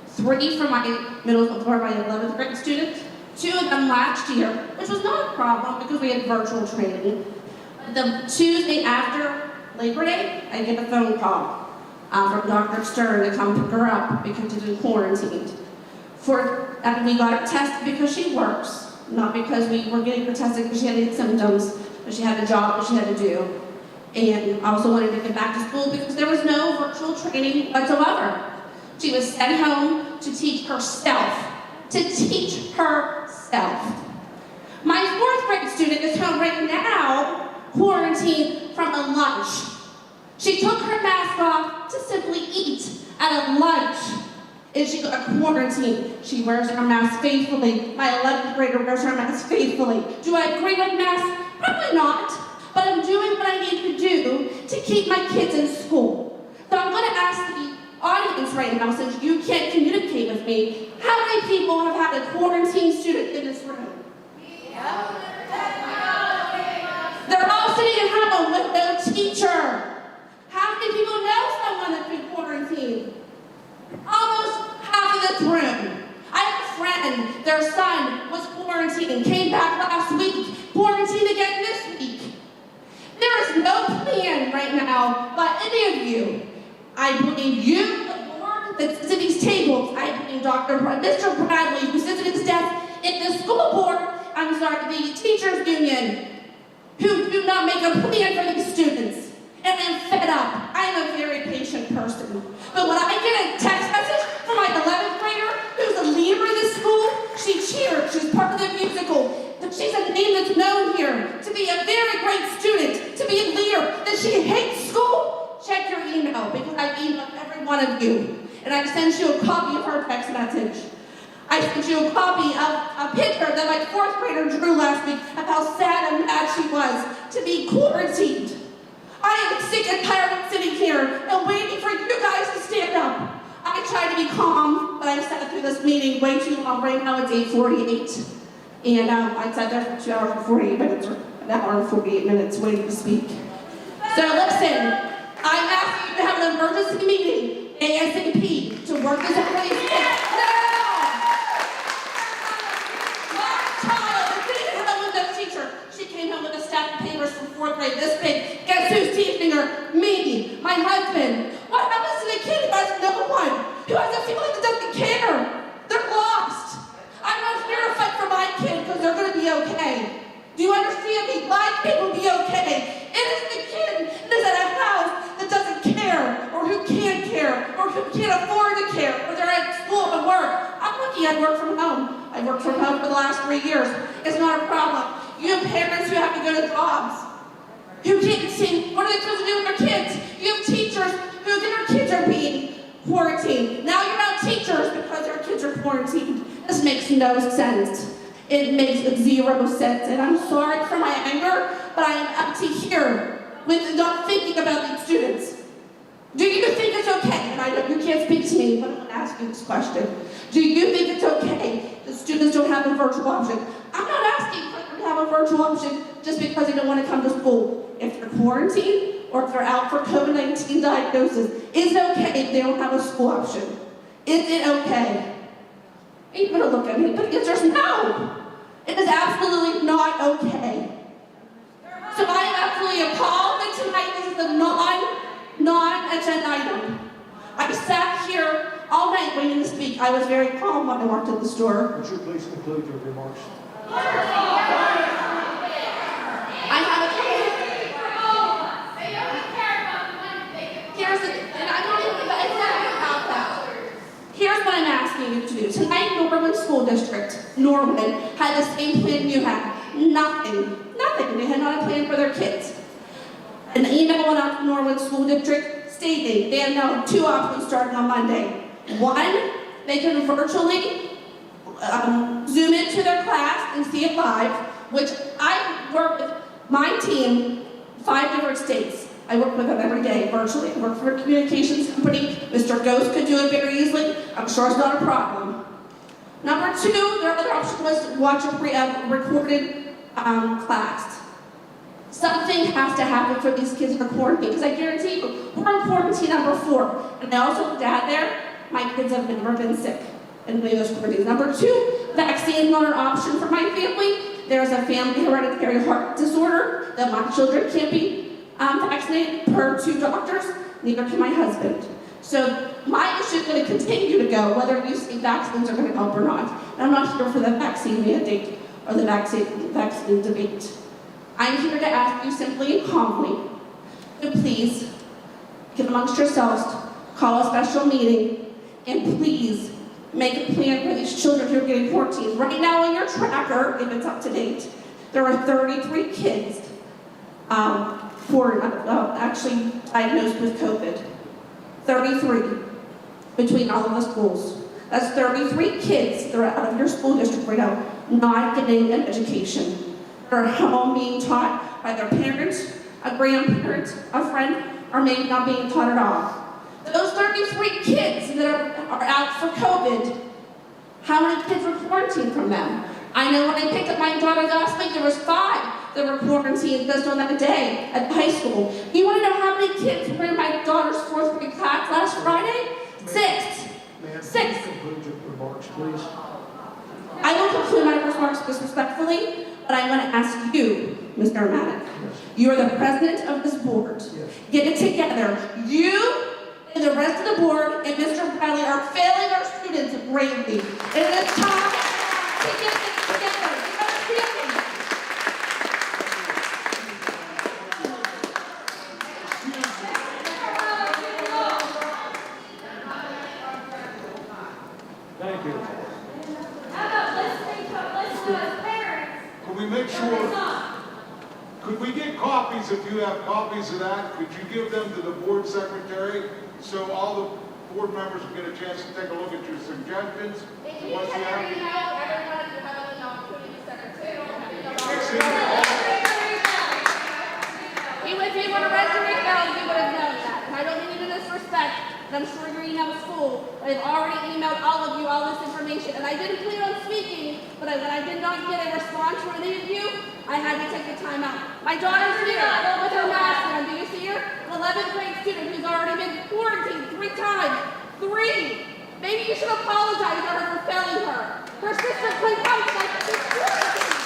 L: 3 for my 11th grade student. 2 of them last year, which was not a problem because we had virtual training. The Tuesday after Labor Day, I get a phone call from Dr. Stern to come pick her up because she's been quarantined. We got her tested because she works, not because we were getting her tested because she had any symptoms, but she had a job that she had to do. And I also wanted to get back to school because there was no virtual training whatsoever. She was sent home to teach herself. My 4th grade student is home right now, quarantined from a lunch. She took her mask off to simply eat at a lunch. And she got quarantined. She wears her mask faithfully. My 11th grader wears her mask faithfully. Do I agree with masks? Probably not. But I'm doing what I need to do to keep my kids in school. So I'm going to ask the audience right now, since you can't communicate with me, how many people have had a quarantine student in this room? They're all sitting at home with no teacher. How many people know someone that's been quarantined? Almost half of this room. I have a friend, their son was quarantined, came back last week, quarantined again this week. There is no plan right now by any of you. I blame you, the board that sits at these tables. I blame Mr. Bradley, who sits at his desk in the school board, the teachers union, who do not make a plan for these students. And I'm fed up. I'm a very patient person. But when I get a text message from my 11th grader, who's a leader in this school, she cheered, she's part of the musical, that she's a name that's known here, to be a very great student, to be a leader, that she hates school, check your email, because I've emailed every one of you. And I sent you a copy of her text message. I sent you a copy of a picture that my 4th grader drew last week of how sad and mad she was to be quarantined. I am sick and tired of sitting here and waiting for you guys to stand up. I tried to be calm, but I've sat through this meeting way too long. Right now it's 8:48. And I sat there for 2 hours and 48 minutes, or an hour and 48 minutes waiting to speak. So listen, I'm asking you to have an emergency meeting, ASAP, to work this out. No! My child is sitting at home with no teacher. She came home with a stack of papers from 4th grade this big. Guess who's teaching her? Me, my husband. What happens to the kid who has no one? Who has a family that doesn't care? They're lost. I'm not here to fight for my kid because they're going to be okay. Do you understand me? My kid will be okay. It is the kid that is at a house that doesn't care, or who can't care, or who can't afford to care, or they're at school and work. I'm lucky I work from home. I worked from home for the last 3 years. It's not a problem. You have parents who have to go to jobs, who can't see what are they supposed to do with their kids. You have teachers who their kids are being quarantined. Now you're not teachers because their kids are quarantined. This makes no sense. It makes 0 sense. And I'm sorry for my anger, but I am empty here with not thinking about these students. Do you think it's okay? And I know you can't speak to me, but I'm going to ask you this question. Do you think it's okay that students don't have a virtual option? I'm not asking for them to have a virtual option just because they don't want to come to school. If they're quarantined, or if they're out for COVID-19 diagnosis, is it okay if they don't have a school option? Is it okay? You're gonna look at me, but the answer is no. It is absolutely not okay. So I am absolutely appalled that tonight this is a non-agenda item. I sat here all night waiting to speak. I was very calm when I walked in the store.
B: Would you please conclude your remarks?
L: I have a Here's what I'm asking you to do. Tonight, Norman School District, Norman, had the same plan you had. Nothing. They had not a plan for their kids. An email went out to Norman School District stating they have now 2 options starting on Monday. One, they can virtually Zoom into their class and see it live, which I work with my team, 5 different states. I work with them every day virtually. I work for a communications company. Mr. Ghost could do it very easily. I'm sure it's not a problem. Number 2, their other option was to watch a recorded class. Something has to happen for these kids in quarantine, because I guarantee you, we're in quarantine number 4. And I also looked at there, my kids have never been sick in those quarantines. Number 2, vaccine is not an option for my family. There's a family hereditary heart disorder that my children can't be vaccinated per 2 doctors, neither can my husband. So my issue is going to continue to go, whether you say vaccines are going to help or not. And I'm not here for the vaccine mandate or the vaccine debate. I'm here to ask you simply and calmly to please get amongst yourselves, call a special meeting, and please make a plan for these children who are getting quarantined. Right now on your tracker, if it's up to date, there are 33 kids who are actually diagnosed with COVID. 33 between all of the schools. That's 33 kids that are out of your school district right now not getting an education. They're home being taught by their parents, a grandparent, a friend, or maybe not being taught at all. Those 33 kids that are out for COVID, how many kids were quarantined from them? I know when I picked up my daughter last week, there was 5 that were quarantined just on that day at high school. You want to know how many kids were in my daughter's 4th grade class last Friday? 6.
B: Ma'am,
L: 6.
B: conclude your remarks, please.
L: I will conclude my remarks disrespectfully, but I want to ask you, Mr. Maddox.
B: Yes.
L: You are the president of this board.
B: Yes.
L: Get it together. You and the rest of the board and Mr. Bradley are failing our students greatly. It is time to get this together. You understand me?
B: Thank you.
C: How about listening to us parents?
D: Can we make sure, could we get copies, if you have copies of that, could you give them to the board secretary so all the board members can get a chance to take a look at your suggestions?
C: If
D: the
C: you
D: ones
C: check
D: you
C: your
D: have?
C: email, everyone, you have an email, including the secretary. If you would have read your email, you would have known that. And I don't mean it in disrespect, but I'm sure your email is full. But I've already emailed all of you all this information. And I didn't plan on speaking, but when I did not get a response from any of you, I had to take the time out. My daughter's here with her mask on. Do you see her? An 11th grade student who's already been quarantined 3 times. 3! Maybe you should apologize to her for failing her. Her sister couldn't come because she's quarantined.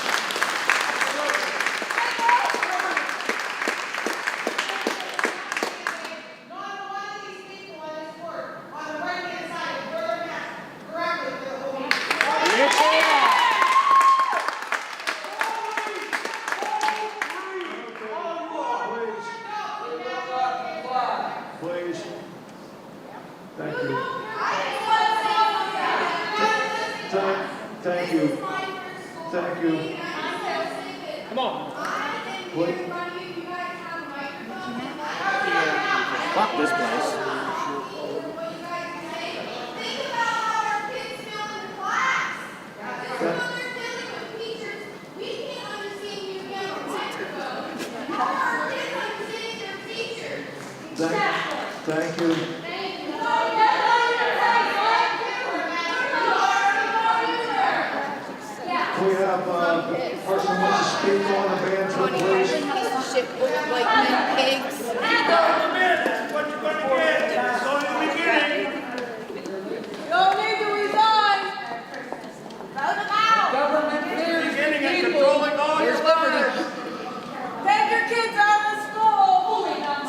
B: Please. Thank you. Thank you. Thank you.
Q: Come on.
B: Please.
Q: Fuck this place.
B: Thank you. Can we have a person who wants to speak on the ban, please?
C: Like pigs.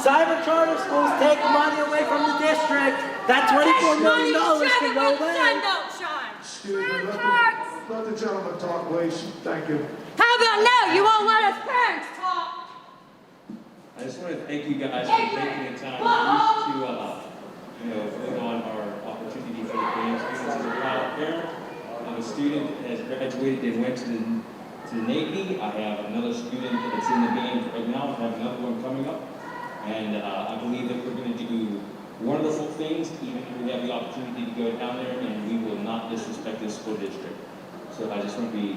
G: cyber charter schools take money away from the district. That $24 million can go away.
B: Excuse me, let the gentleman talk, please. Thank you.
C: How about no? You won't let us parents talk.
K: I just want to thank you guys for taking the time to, vote on our opportunity for the band students. As a proud parent, I'm a student that has graduated and went to the Navy. I have another student that's in the band right now. I have another one coming up. And I believe that we're going to do wonderful things, even if we have the opportunity to go down there, and we will not disrespect this school district. So I just want to be,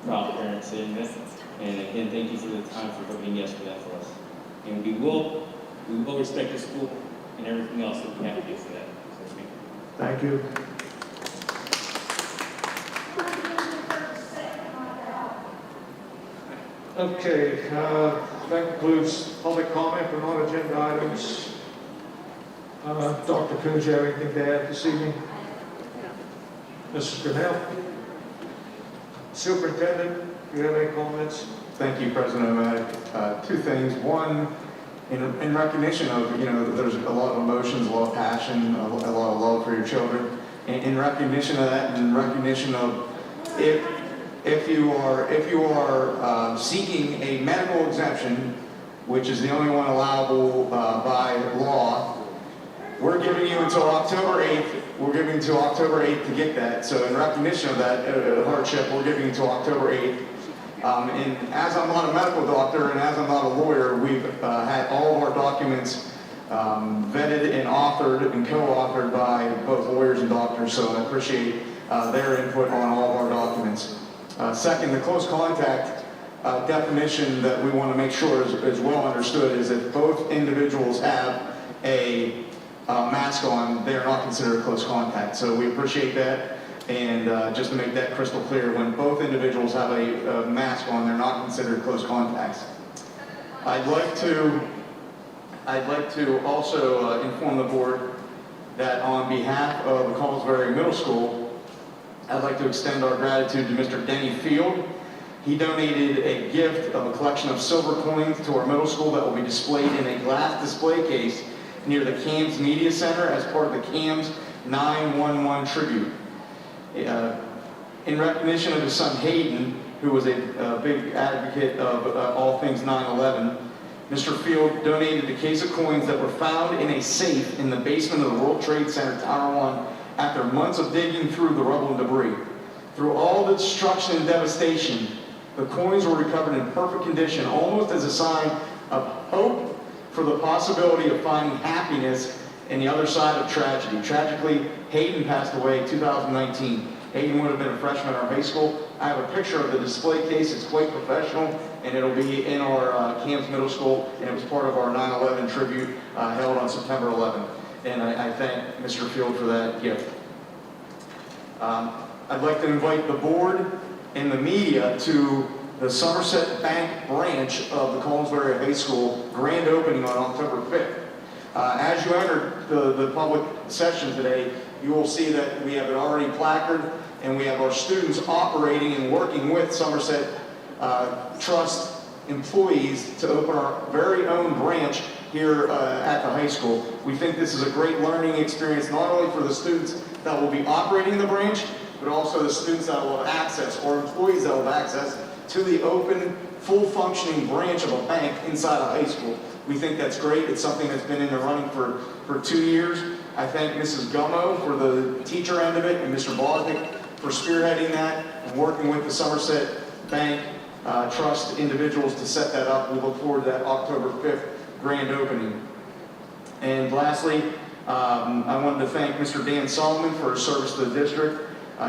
K: proud parents saying that. And again, thank you for the time for voting yes for that for us. And we will respect the school and everything else that we have to do for that. So,
B: Thank you. Okay, that concludes public comment for non-agenda items. Dr. Coons, you have anything to add this evening? Mrs. Grinnell? Superintendent, do you have any comments?
E: Thank you, President O'Malley. Two things. One, in recognition of, there's a lot of emotions, a lot of passion, a lot of love for your children. In recognition of that, and in recognition of if you are seeking a medical exemption, which is the only one allowable by law, we're giving you until October 8th. We're giving you until October 8th to get that. So in recognition of that hardship, we're giving you until October 8th. And as I'm not a medical doctor and as I'm not a lawyer, we've had all of our documents vetted and authored and co-authored by both lawyers and doctors. So I appreciate their input on all of our documents. Second, the close contact definition that we want to make sure is well understood is if both individuals have a mask on, they are not considered close contact. So we appreciate that. And just to make that crystal clear, when both individuals have a mask on, they're not considered close contacts. I'd like to also inform the board that on behalf of the Collinsbury Middle School, I'd like to extend our gratitude to Mr. Denny Field. He donated a gift of a collection of silver coins to our middle school that will be displayed in a glass display case near the CAMS Media Center as part of the CAMS 911 tribute. In recognition of his son Hayden, who was a big advocate of all things 9/11, Mr. Field donated a case of coins that were found in a safe in the basement of the World Trade Center Tower 1 after months of digging through the rubble and debris. Through all the destruction and devastation, the coins were recovered in perfect condition, almost as a sign of hope for the possibility of finding happiness in the other side of tragedy. Tragically, Hayden passed away in 2019. Hayden would have been a freshman at our high school. I have a picture of the display case. It's quite professional, and it'll be in our CAMS Middle School, and it was part of our 9/11 tribute held on September 11th. And I thank Mr. Field for that gift. I'd like to invite the board and the media to the Somerset Bank branch of the Collinsbury High School grand opening on October 5th. As you enter the public session today, you will see that we have an already placard and we have our students operating and working with Somerset Trust employees to open our very own branch here at the high school. We think this is a great learning experience, not only for the students that will be operating the branch, but also the students that will have access, or employees that will have access to the open, full functioning branch of a bank inside a high school. We think that's great. It's something that's been in the running for 2 years. I thank Mrs. Gummo for the teacher end of it and Mr. Bosnick for spearheading that and working with the Somerset Bank Trust individuals to set that up. We look forward to that October 5th grand opening. And lastly, I wanted to thank Mr. Dan Solomon for his service to the district.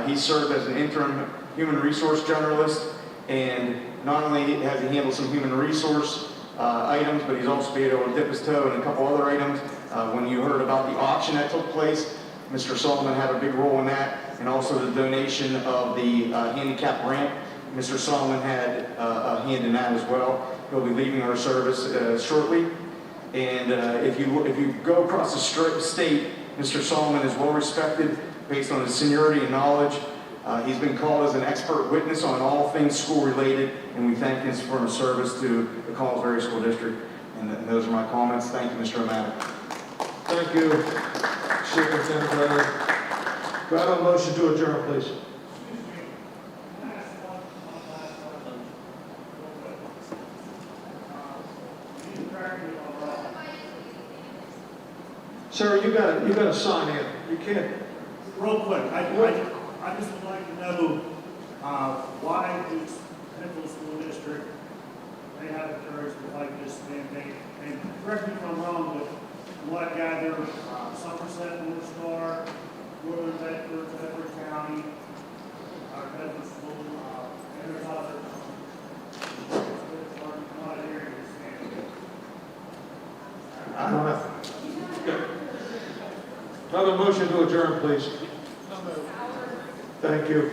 E: He served as an interim human resource generalist, and not only has he handled some human resource items, but he's also been able to dip his toe in a couple other items. When you heard about the auction that took place, Mr. Solomon had a big role in that, and also the donation of the handicap ramp. Mr. Solomon had a hand in that as well. He'll be leaving our service shortly. And if you go across the state, Mr. Solomon is well respected based on his seniority and knowledge. He's been called as an expert witness on all things school related, and we thank him for his service to the Collinsbury School District. And those are my comments. Thank you, Mr. O'Malley.
B: Thank you, Superintendent Bradley. Do I have a motion to adjourn, please? Sir, you got to sign in. You can't.
M: Real quick, I just would like to know why does Penfield School District, they have the courage to fight this mandate? And correct me if I'm wrong, but from what I gather, Somerset, North Star, Northern Bedford County, Penfield School, and there's others. I'm not hearing this mandate.
B: I don't know. Another motion to adjourn, please. Thank you.